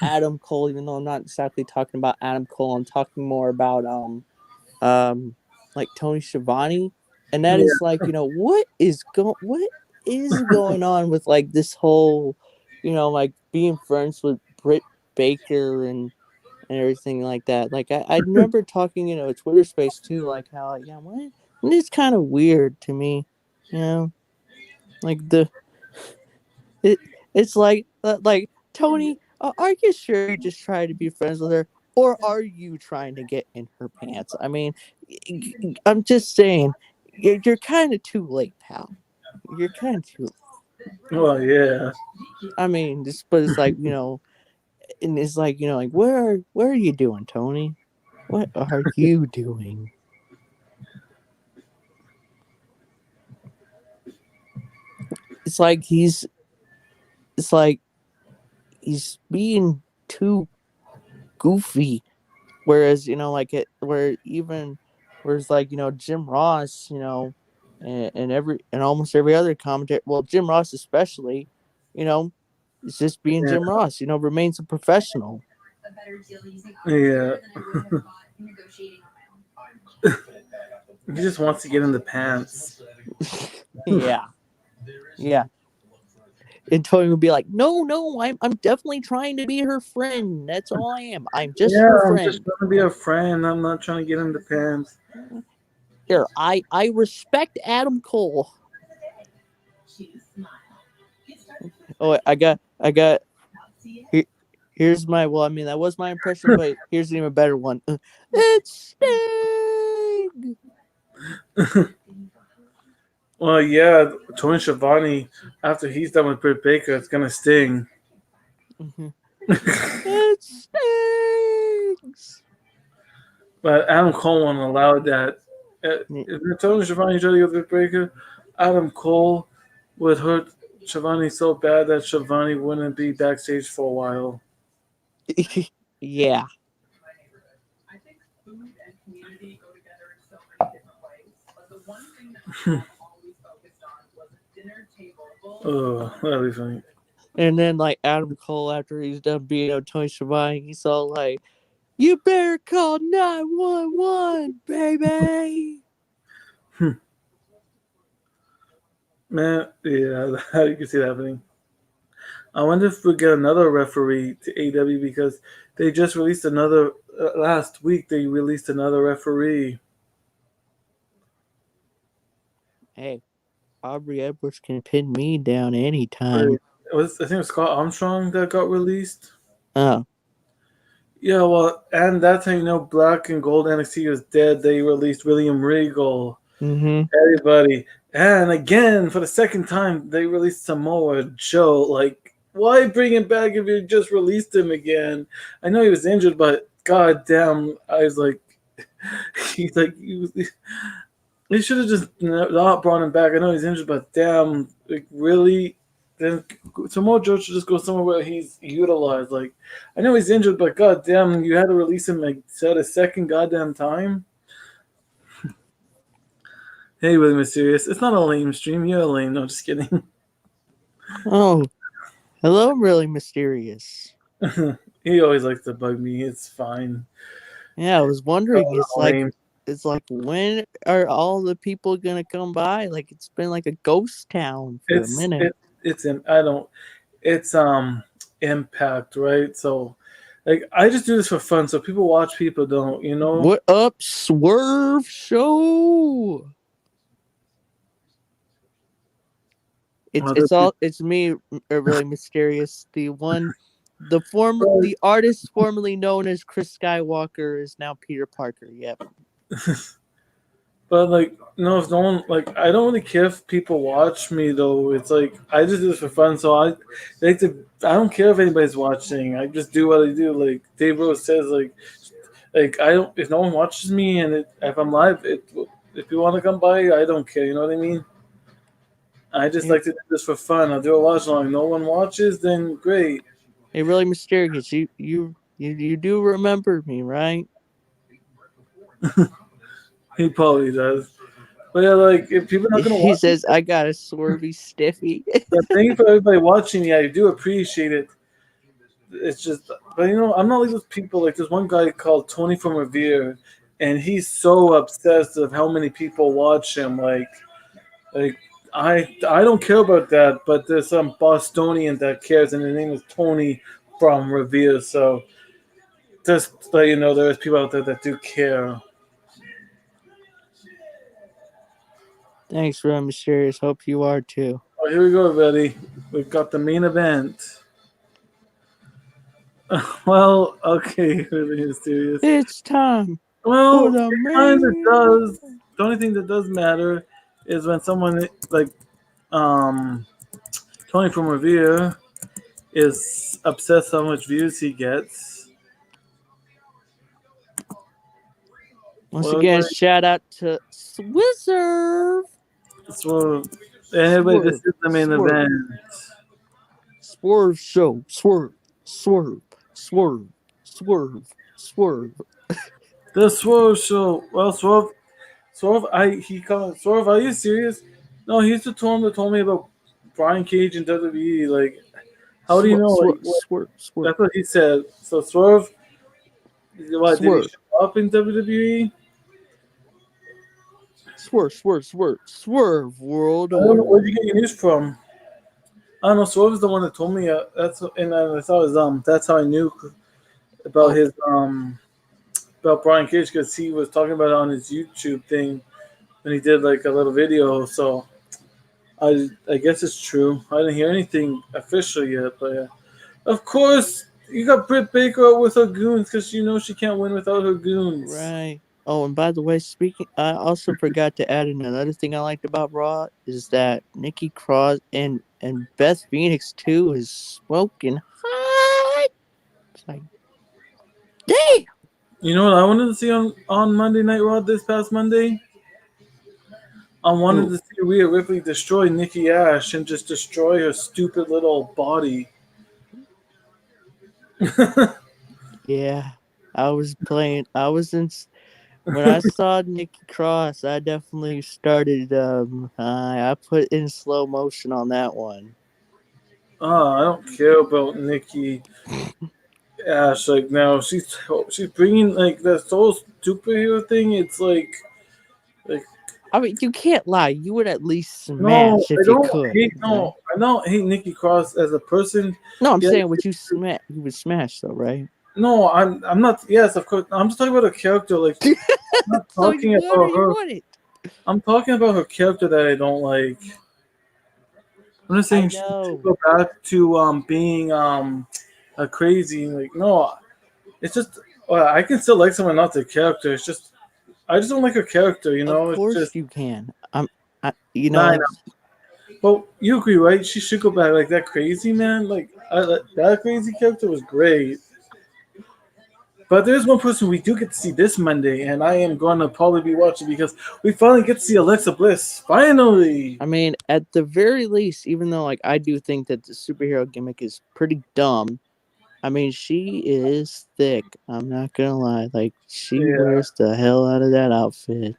Adam Cole, even though I'm not exactly talking about Adam Cole, I'm talking more about um like Tony Schiavone, and that is Yeah, like, what is going on with like this whole, like being friends with Britt Baker and everything like that. Like I remember talking in a Twitter space too, like how, like, yeah, what, it's kind of weird to me, you know like it it's like Tony, are you sure you're just trying to be friends with her, or are you trying to get in her pants? I mean, I'm just saying, you're kind of too late, pal. You're kind of too. well, yeah. I mean, but it's like, and it's like, like where are you doing, Tony? What are you doing? It's like it's like he's being too goofy. Whereas, whereas like, Jim Ross, and almost every other commentator, well, Jim Ross especially, you know, is just being Yeah, Jim Ross, remains a professional. yeah. He just wants to get in the pants. Yeah, yeah. And Tony would be like, no, no, I'm definitely trying to be her friend. That's all I am. I'm just Yeah, her I'm just friend. trying to be a friend. I'm not trying to get in the pants. Here, I respect Adam Cole. Oh, Here, here's my, well, I mean, that was my impression, but here's an even better one. It's Sting. Well, yeah, Tony Schiavone, after he's done with Britt Baker, it's gonna sting. Mhm. It stings. But Adam Cole won't allow that. Y- If Tony Schiavone tried to go through the breaker, Adam Cole would hurt Schiavone so bad that Schiavone wouldn't be backstage for a while. yeah. Oh, that'd be funny. And then like Adam Cole, after he's done beating up Tony Schiavone, he's all like, "You better call 911, baby." Man, yeah, you can see that happening. I wonder if we get another referee to AEW because they just released another. Last week they released another referee. Hey, Aubrey Edwards can pin me down anytime. I think it was Scott Armstrong that got released. Oh. Yeah, well, and that's how you know Black and Gold NXT is dead. They released William Regal, Mm-hmm. everybody, and again for the second time they released Samoa Joe. Like, why bring him back if you just released him again? I know he was injured, but god damn, I was like, he's like, they should have just not brought him back. I know he's injured, but damn, like really. Then Samoa Joe should just go somewhere where he's utilized. Like, I know he's injured, but goddamn, you had to release him like said a second goddamn time. Hey, really mysterious. It's not a lame stream. You're a lame. No, just kidding. Oh, hello, really mysterious. He always likes to bug me. It's fine. Yeah, I was wondering. Lame. It's like, when are all the people gonna come by? Like, it's been like a ghost town for a It's minute. it, it's in. I don't. It's impact, right? So, like, I just do this for fun. So people watch, people don't. You know. What up, Swerve Show? Other It's me, really mysterious. The artist formerly known as Chris Skywalker is now Peter Parker. Yep. But like, no, if no one like, I don't really care if people watch me though. It's like I just do this for fun. So I like to. I don't care if anybody's watching. I just do what I do. Like Dave Rose says, like I don't. If no one watches me and if I'm live, if you want to come by, I don't care. You know what I mean? I just Hey, like to do this for fun. I'll do a watch along. No one watches, then great. hey, really mysterious. You do remember me, right? He probably does. But yeah, like if people are not gonna He watch me, says I got a swervy stiffy. the thing for everybody watching, yeah, I do appreciate it. It's just, but I'm not like those people. Like there's one guy called Tony from Revere, and he's so obsessed of how many people watch him. Like I don't care about that, but there's some Bostonian that cares, and his name is Tony from Revere. So just let you know, there's people out there that do care. Thanks, real mysterious. Hope you are too. Oh, here we go, everybody. We've got the main event. Well, okay, really mysterious. It's time for Well, the it kind of main. does. The only thing that does matter is when someone like um, Tony from Revere is obsessed how much views he gets. Once Well, again, shout out to Swizzerv. so anyway, this Swerve, is the main swerve, event. swerve show, swerve, swerve, swerve, swerve, swerve. The Swerve Show. Well, Swerve, Swerve. Are you serious? No, he's the one that told me about Brian Cage and WWE. Like, how do you Swerve, know? Like, swerve, swerve, swerve, that's what he said. So Swerve, what did he swerve, show up in WWE? swerve, swerve, swerve, swerve, world I don't know where'd order. you get your news from. I don't know. Swerve is the one that told me. And I thought it was That's how I knew about Oh, his about Brian Cage because he was talking about it on his YouTube thing and he did like a little video. So I guess it's true. I didn't hear anything official yet, but yeah. Of course you got Britt Baker out with her goons because you know she can't win without her goons. right. Oh, and by the way, I also forgot to add in another thing I liked about Raw is that Nikki Cross and Beth Phoenix too is smoking hot. It's like, damn. You know what I wanted to see on Monday Night Raw this past Monday? I wanted Ooh, to see Rhea Ripley destroy Nikki Ash and just destroy her stupid little body. yeah. I was playing. I was in. When I saw Nikki Cross, I definitely started. I put in slow motion on that one. I don't care about Nikki Ash. Like now, she's bringing like that whole superhero thing. It's like I mean, you can't lie. You would at least no, smash if you could. Right? I don't hate Nikki Cross as a person. No, I'm Yeah, saying would you smash? You would smash though, right? no, I'm not. Yes, of course. I'm just talking about a character. Like I'm not So you talking would or about you her. wouldn't? I'm talking about her character that I don't like. I'm just I saying she should know. go back to being a crazy like no. It's just I can still like someone else's character. It's just I just don't like her character. You Of know, it's course just you can. You know, nine. like But you agree, right? She should go back like that crazy man. That crazy character was great. But there's one person we do get to see this Monday, and I am going to probably be watching because we finally get to see Alexa Bliss. Finally! I mean, at the very least, even though like I do think that the superhero gimmick is pretty dumb, I mean she is thick. I'm not gonna lie. Like she Yeah. wears the hell out of that outfit.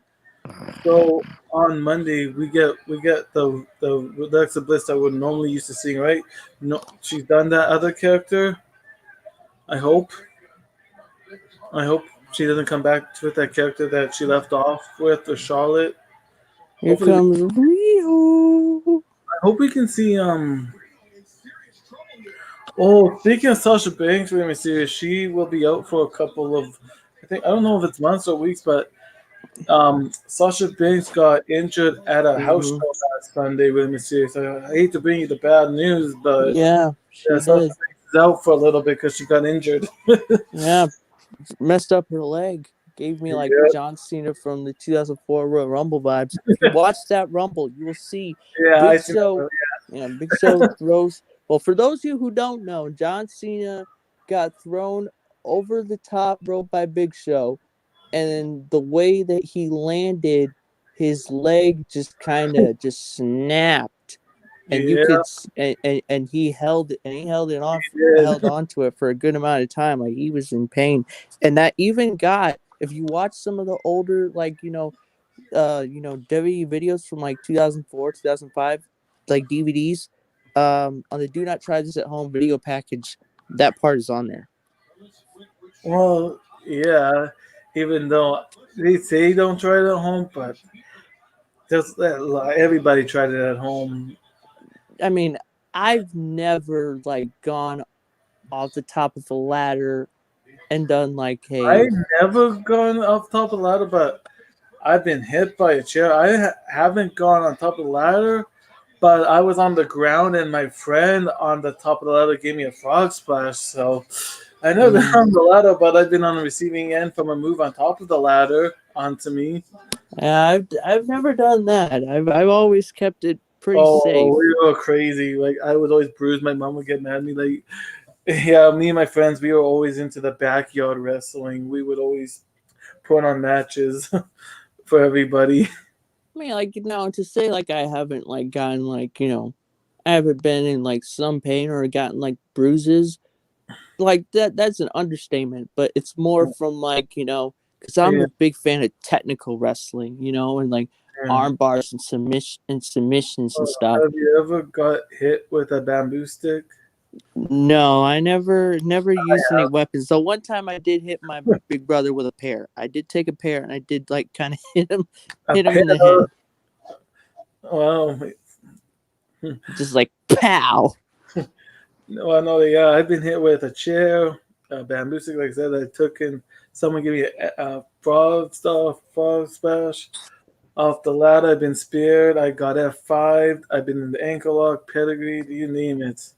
So on Monday we get the Alexa Bliss that we're normally used to seeing, right? No, she's done that other character. I hope. I hope she doesn't come back with that character that she left off with, or Charlotte. Here Hopefully, comes Rio. I hope we can see. Oh, speaking of Sasha Banks, we're gonna see she will be out for a couple of. I don't know if it's months or weeks, but Sasha Banks got injured at a house Hmm. show last Sunday with Mysterious. I hate to bring you the bad news, but Yeah, yeah, she Sasha did. Banks is out for a little bit because she got injured. Yeah, messed up her leg. Gave me like Yeah, John Cena from the 2004 Royal Rumble vibes. If you watch that Rumble, you will see yeah, I Big see that. Show. Yeah, Big Show throws. Well, for those of you who don't know, John Cena got thrown over the top rope by Big Show, and then the way that he landed, his leg just kind of just snapped, and you Yeah, could and he held it he off, held did. on to it for a good amount of time. Like he was in pain, and that even got, if you watch some of the older like WWE videos from like 2004 2005, like DVDs, on the Do Not Try This at Home video package, that part is on there. Well, yeah. Even though they say don't try it at home, but just everybody tried it at home. I mean, I've never like gone off the top of the ladder and done like I a never gone up top of the ladder, but I've been hit by a chair. Haven't gone on top of the ladder, but I was on the ground and my friend on the top of the ladder gave me a frog splash. So I never been mm, on the ladder, but I've been on the receiving end from a move on top of the ladder onto me. yeah, I've never done that. I've always kept it pretty Oh, safe. we were crazy. Like I was always bruised. My mom would get mad at me. Like, yeah, me and my friends, we were always into the backyard wrestling. We would always put on matches for everybody. I mean, like to say like I haven't like gotten like I haven't been in like some pain or gotten like bruises like that. That's an understatement, but it's more from like because I'm Yeah, a big fan of technical wrestling, and like yeah. arm bars and submissions and stuff. Have you ever got hit with a bamboo stick? No, I never used any weapons. So one time I did hit my big brother with a pear. I did take a pear and I did like kind of A hit him pair? in the head, Well, just like pow. no, I know. Yeah, I've been hit with a chair, a bamboo stick. Like I said, I took in. Someone gave me a frog splash off the ladder. I've been speared. I got F5. I've been in the ankle lock, pedigree. You name it.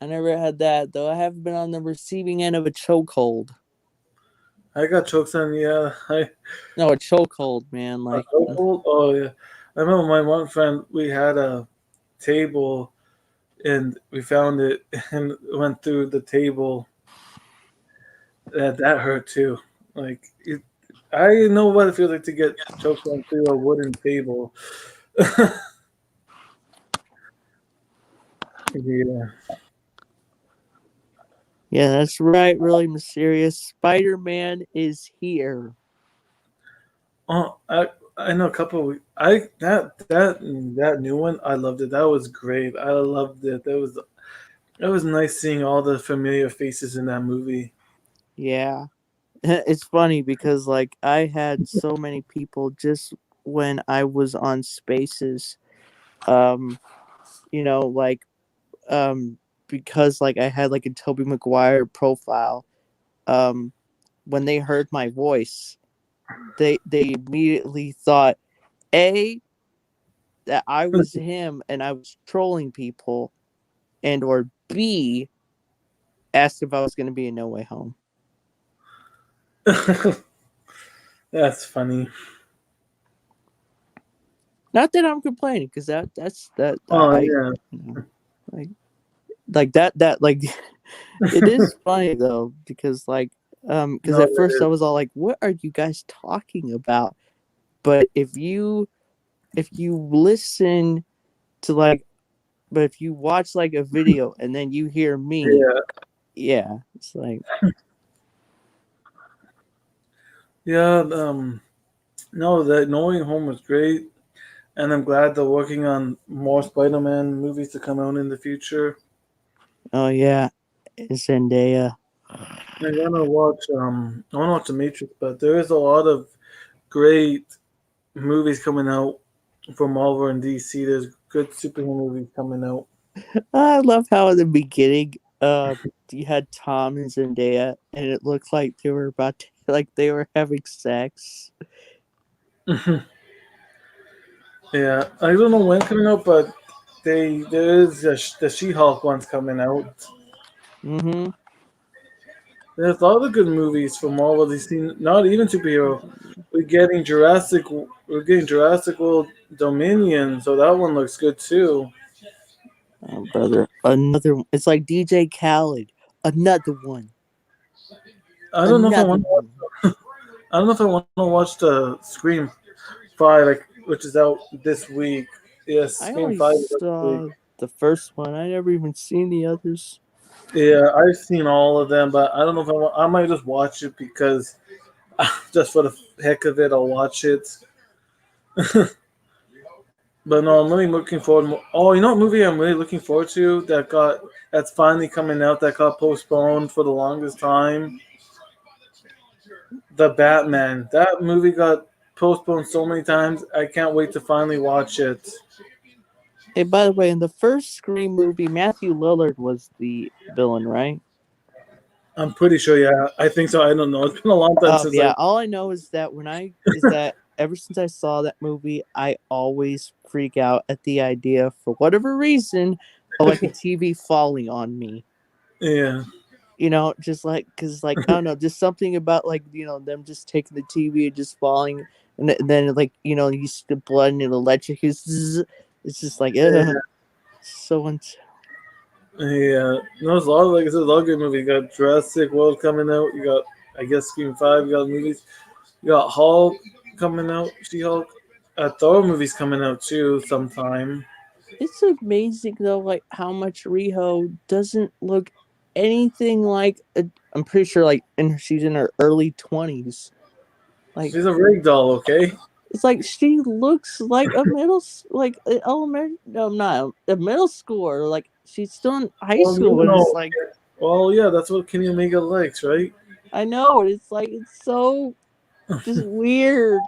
I never had that though. I have been on the receiving end of a chokehold. I got chokes on. Yeah, No, a chokehold, man. a Like chokehold. Oh yeah, I remember my one friend. We had a table and we found it and went through the table. That hurt too. Like I know what it feels like to get choked on through a wooden table. Yeah. Yeah, that's right. Really mysterious. Spider-Man is here. Oh, I know a couple. I that new one. I loved it. That was great. I loved it. That was nice seeing all the familiar faces in that movie. Yeah. It's funny because like I had so many people just when I was on Spaces, um, you know, like um because like I had like a Toby Maguire profile, um, when they heard my voice, they immediately thought A, that I was him and I was trolling people, and or B, asked if I was gonna be in No Way Home. That's funny. Not that I'm complaining, because that's that Oh I yeah. you know, like that like it is funny though, because like because No, at it first I is. was all like, what are you guys talking about? But if you listen to like, but if you watch like a video and then you hear me, Yeah. yeah, it's like, Yeah. No, that Knowing Home was great, and I'm glad they're working on more Spider-Man movies to come out in the future. oh yeah, Zendaya. I wanna watch The Matrix, but there is a lot of great movies coming out from Marvel and DC. There's good superhero movies coming out. I love how in the beginning, you had Tom and Zendaya, and it looked like they were about to, like they were having sex. Yeah, I don't know when coming out, but there is the She-Hulk one's coming out. Mm-hmm. There's a lot of good movies from Marvel. DC, not even superhero. We're getting Jurassic World Dominion, so that one looks good too. Oh, brother, another one. It's like DJ Khaled. Another one. I don't know if I Another want. one. I don't know if I want to watch the Scream 5, which is out this week. Yes, I Scream only Five is out this week. saw the first one. I never even seen the others. Yeah, I've seen all of them, but I don't know if I want. I might just watch it because just for the heck of it, I'll watch it. But no, I'm really looking forward. Oh, you know what movie I'm really looking forward to that's finally coming out that got postponed for the longest time? The Batman. That movie got postponed so many times. I can't wait to finally watch it. Hey, by the way, in the first Scream movie, Matthew Lillard was the villain, right? I'm pretty sure, yeah. I think so. I don't know. It's been a long time since I. Yeah. All I know is that ever since I saw that movie, I always freak out at the idea, for whatever reason, of like a TV falling on me. Yeah. Just like, because like I don't know, just something about like them just taking the TV and just falling, and then like you see the blood and the electric is it's just like Yeah. so Yeah. No, there's a lot of, like I said, a lot of good movies. You got Jurassic World coming out. You got, I guess, Scream 5. You got movies. You got Hulk coming out. She-Hulk. Thor movies coming out too sometime. it's amazing though, like how much Riho doesn't look anything like I'm pretty sure like she's in her early 20s. Like She's a rig doll, okay? it's like she looks like a like an elementary, no, not a middle schooler. Like she's still in high Well, school, and it's no. like Well, yeah, that's what Kenny Omega likes, right? I know, and it's like it's so just weird.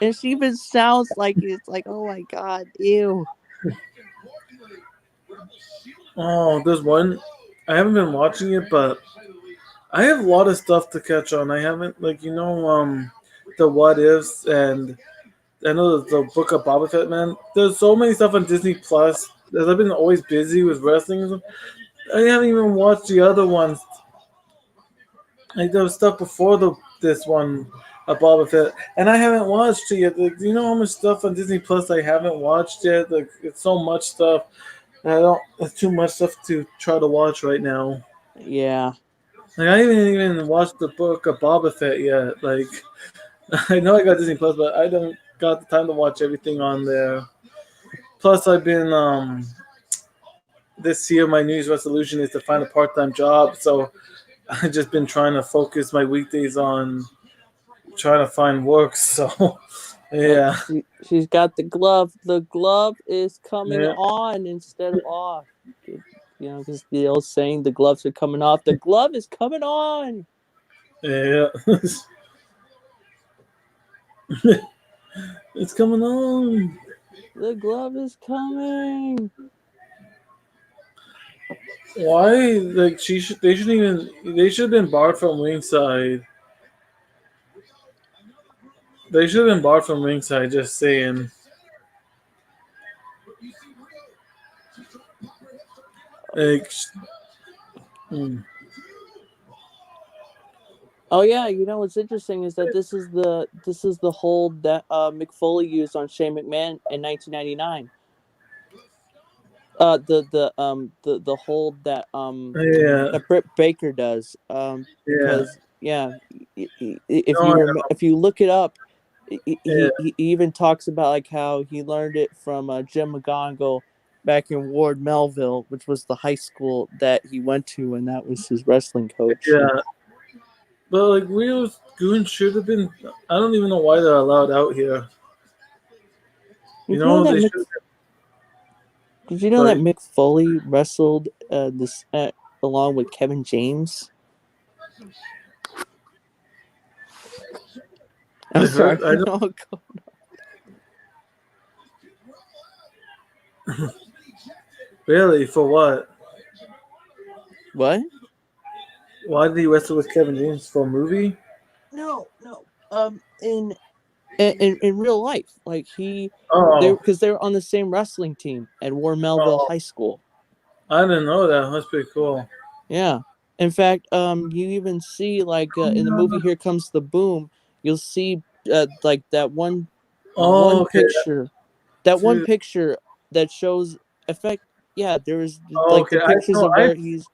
And she even sounds like it's like, oh my god, ew. Oh, there's one. I haven't been watching it, but I have a lot of stuff to catch on. I haven't, the What Ifs, and I know the Book of Boba Fett, man. There's so many stuff on Disney Plus. As I've been always busy with wrestling, I haven't even watched the other ones. Like there was stuff before this one. a Boba Fett, and I haven't watched it yet. Like, do you know how much stuff on Disney Plus I haven't watched yet? Like, it's so much stuff. I don't. It's too much stuff to try to watch right now. Yeah. Like, I haven't even watched the book of Boba Fett yet. Like, I know I got Disney Plus, but I don't got the time to watch everything on there. Plus, I've been this year my New Year's resolution is to find a part-time job. So I've just been trying to focus my weekdays on trying to find work. So Yep. yeah, She's got the glove. The glove is coming yeah, on instead of off. You know, because the old saying, the gloves are coming off. The glove is coming on. yeah. It's coming on. The glove is coming. Why? Like she should. They shouldn't even. They should have been barred from ringside. They should have been barred from ringside. Just saying. Like, hmm. Oh yeah, you know what's interesting is that this is the hold that Mick Foley used on Shane McMahon in 1999. The hold Yeah, that Britt Baker does yeah. because yeah, if No, you I if you look it up, yeah, he even talks about like how he learned it from Jim McGonigal back in Ward Melville, which was the high school that he went to, and that was his wrestling coach. yeah. But like Rio's goon should have been. I don't even know why they're allowed out here. You Did you know know that they should. Did you know that Sorry, Mick Foley wrestled this along with Kevin James? I I'm sorry. heard. I don't. No, Really, for what? what? Why did he wrestle with Kevin James for a movie? No. In real life, like Oh, they were on the same wrestling team at War Melville oh, High School. I didn't know that. That's pretty cool. Yeah. In fact, you even see like in the movie Here Comes the Boom, you'll see like that Oh, one okay. picture, that one Dude, picture that shows effect. Yeah, there's oh, like the okay. I pictures know. of where he's.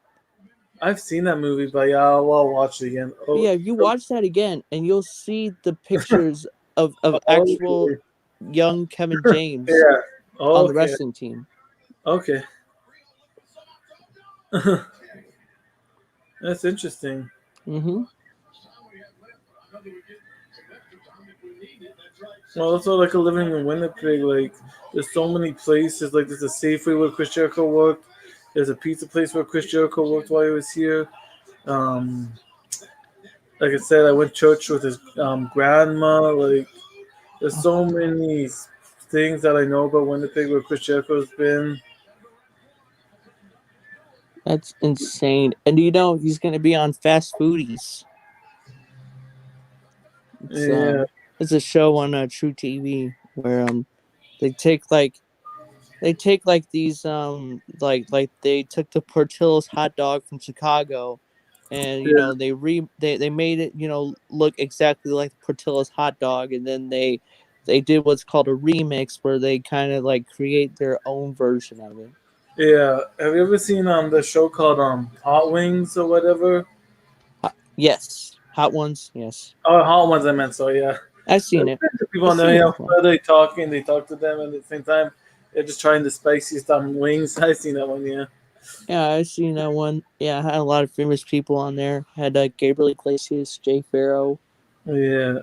I've seen that movie, but yeah, I'll watch it again. Oh, Yeah, if you watch that again, and you'll see the pictures of actual okay. young Kevin James Yeah. on the Okay. wrestling team. Okay. That's interesting. Mm-hmm. Well, also like a living in Winnipeg, like there's so many places. Like there's a Safeway where Chris Jericho worked. There's a pizza place where Chris Jericho worked while he was here. Um, like I said, I went to church with his grandma. Like there's so many things that I know about Winnipeg where Chris Jericho's been. That's insane. And you know he's gonna be on Fast Foodies. It's Yeah, it's a show on True TV where they take like these they took the Portillo's hot dog from Chicago, and you yeah, know they made it, you know, look exactly like Portillo's hot dog, and then they did what's called a remix where they kind of like create their own version of it. yeah. Have you ever seen the show called Hot Wings or whatever? Yes, hot ones. Yes, Oh, Hot Ones I meant. So yeah. I've seen There's it. people I've on there, seen you it know, before. where they talk to them, and at the same time, they're just trying the spiciest wings. I seen that one, yeah. Yeah, I've seen that one. Yeah, I had a lot of famous people on there. Had Gabriel Iglesias, Jay Farrow, Yeah.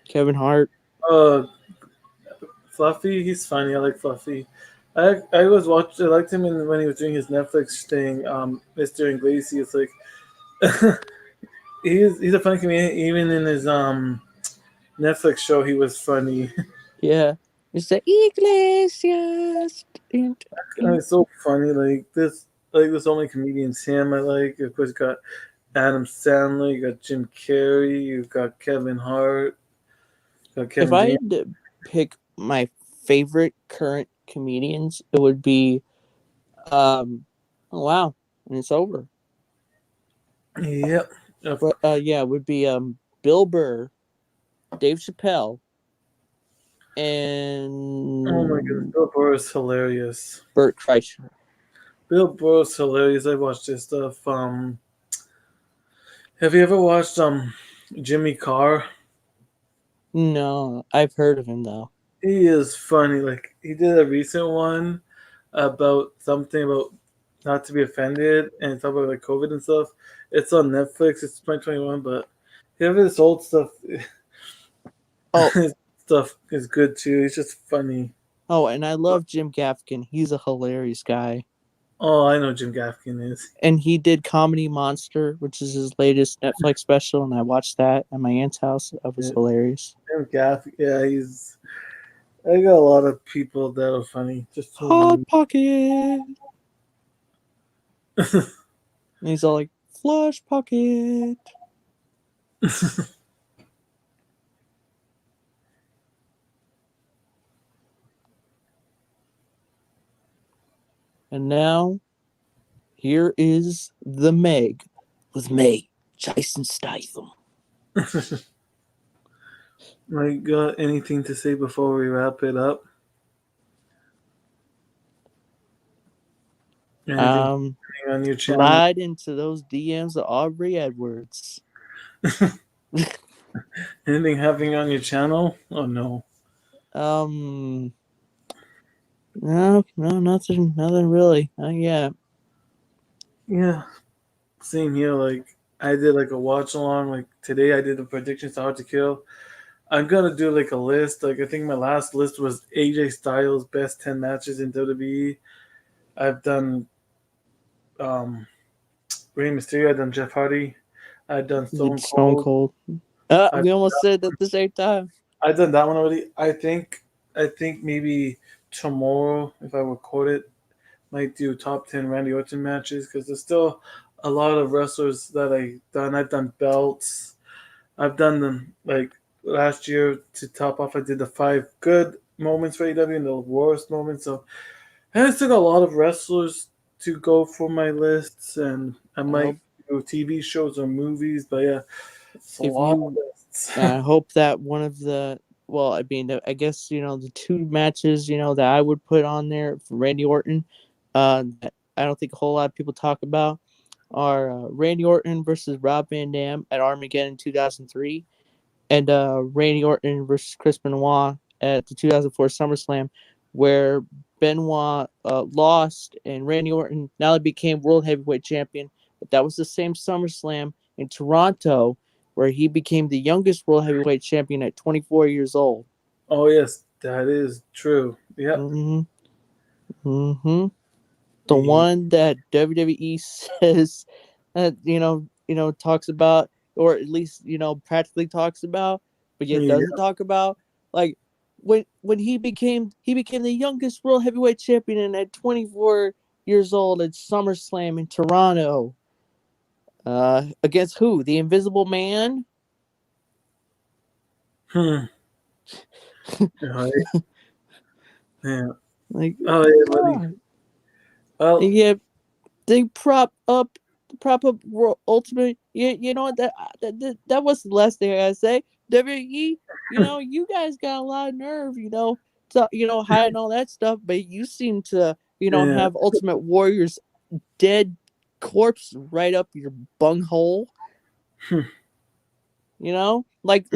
Kevin Hart. Uh, Fluffy, he's funny. I like Fluffy. I was watching. I liked him when he was doing his Netflix thing. Mr. Iglesias, like he's a funny comedian. Even in his Netflix show, he was funny. Yeah, Mr. Iglesias. It's so funny. Like there's so many comedians. Him, I like. Of course, you got Adam Sandler. You got Jim Carrey. You got Kevin Hart. You got If Kevin I James. had to pick my favorite current comedians, it would be oh wow, and it's over. Yep. Of But yeah, it would be Bill Burr, Dave Chappelle, Oh my goodness, and Bill Burr is hilarious. Burt Kreischer. Bill Burr is hilarious. I watched his stuff. Have you ever watched Jimmy Carr? No, I've heard of him though. He is funny. Like he did a recent one about something about not to be offended and talk about like COVID and stuff. It's on Netflix. It's 2021, but he have his old stuff. Oh, His stuff is good too. He's just funny. oh, and I love Jim Gaffigan. He's a hilarious guy. Oh, I know Jim Gaffigan is. And he did Comedy Monster, which is his latest Netflix special, and I watched that at my aunt's house. It was Yeah, hilarious. Jim Gaffigan. Yeah, he's. I got a lot of people that are funny. Just Hot so Pocket. And he's all like, Flush Pocket. And now, here is the Meg with me, Jason Statham. I got anything to say before we wrap it up? Anything on your channel? Slide into those DMs of Aubrey Edwards. Anything happening on your channel? Oh no. No, nothing really. Not yet. Yeah. Same here. Like I did like a watch along. Like today I did the predictions to Hard to Kill. I'm gonna do like a list. Like I think my last list was AJ Styles best 10 matches in WWE. I've done Rey Mysterio. I've done Jeff Hardy. I've done Stone Stone Cold. Cold. I've, We almost said it at the same time. I've done that one already. I think maybe tomorrow if I record it, might do top 10 Randy Orton matches because there's still a lot of wrestlers that I've done. I've done belts. I've done them like last year to top off. I did the 5 good moments for AEW and the worst moments. So I still got a lot of wrestlers to go for my lists, and I might do TV shows or movies. But yeah, it's a lot of lists. I hope that one of the I mean, I guess the 2 matches that I would put on there for Randy Orton, that I don't think a whole lot of people talk about are Randy Orton versus Rob Van Dam at Armageddon 2003, and Randy Orton versus Chris Benoit at the 2004 SummerSlam, where Benoit lost and Randy Orton now became World Heavyweight Champion. But that was the same SummerSlam in Toronto where he became the youngest World Heavyweight Champion at 24 years old. Oh yes, that is true. Yep. The one that WWE says that talks about, or at least practically talks about, but yet doesn't talk about, like when he became the youngest World Heavyweight Champion and at 24 years old at SummerSlam in Toronto. Against who? The Invisible Man? Yeah. Like, oh yeah, buddy. Well, yeah, they prop up Ultimate. You know what? That was the last thing I gotta say. WWE, you guys got a lot of nerve, hiding all that stuff, but you seem to, have Ultimate Warrior's dead corpse right up your bunghole. Like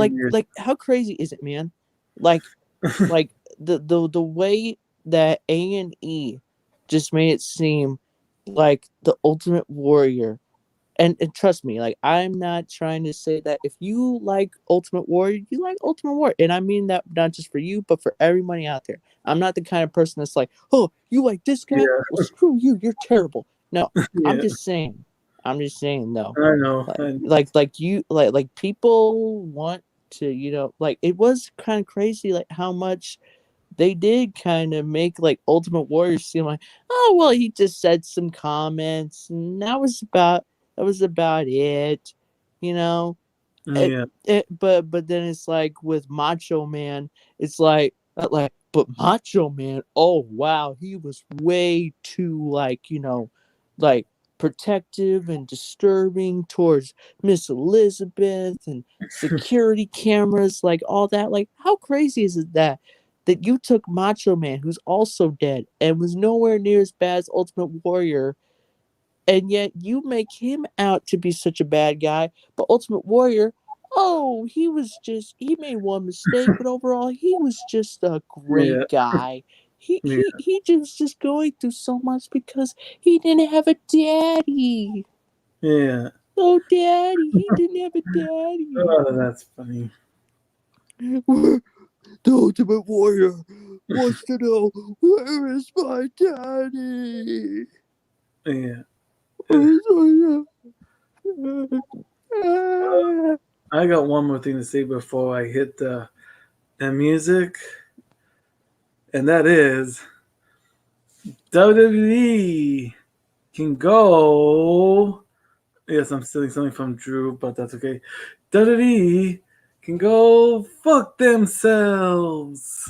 how crazy is it, man? Like the way that A&E just made it seem like the Ultimate Warrior, and trust me, like I'm not trying to say that if you like Ultimate Warrior, you like Ultimate Warrior, and I mean that not just for you, but for everybody out there. I'm not the kind of person that's like, oh, you like this guy? Yeah. Well, screw you, you're terrible. No, Yeah. I'm just saying though. I know. Like people want to, like it was kind of crazy, like how much they did kind of make like Ultimate Warrior seem like, oh well, he just said some comments and that was about it, Yeah. but then it's like with Macho Man, it's like but Macho Man, oh wow, he was way too like protective and disturbing towards Miss Elizabeth and security cameras, like all that. Like, how crazy is it that you took Macho Man, who's also dead and was nowhere near as bad as Ultimate Warrior, and yet you make him out to be such a bad guy, but Ultimate Warrior, oh, he made one mistake, but overall he was just a great Yeah. guy. Yeah. He just going through so much because he didn't have a daddy. Yeah. Oh, daddy, he didn't have a daddy. Oh, that's funny. The Ultimate Warrior wants to know, where is my daddy? Yeah. I got one more thing to say before I hit the music, and that is WWE can go. Yes, I'm stealing something from Drew, but that's okay. WWE can go fuck themselves.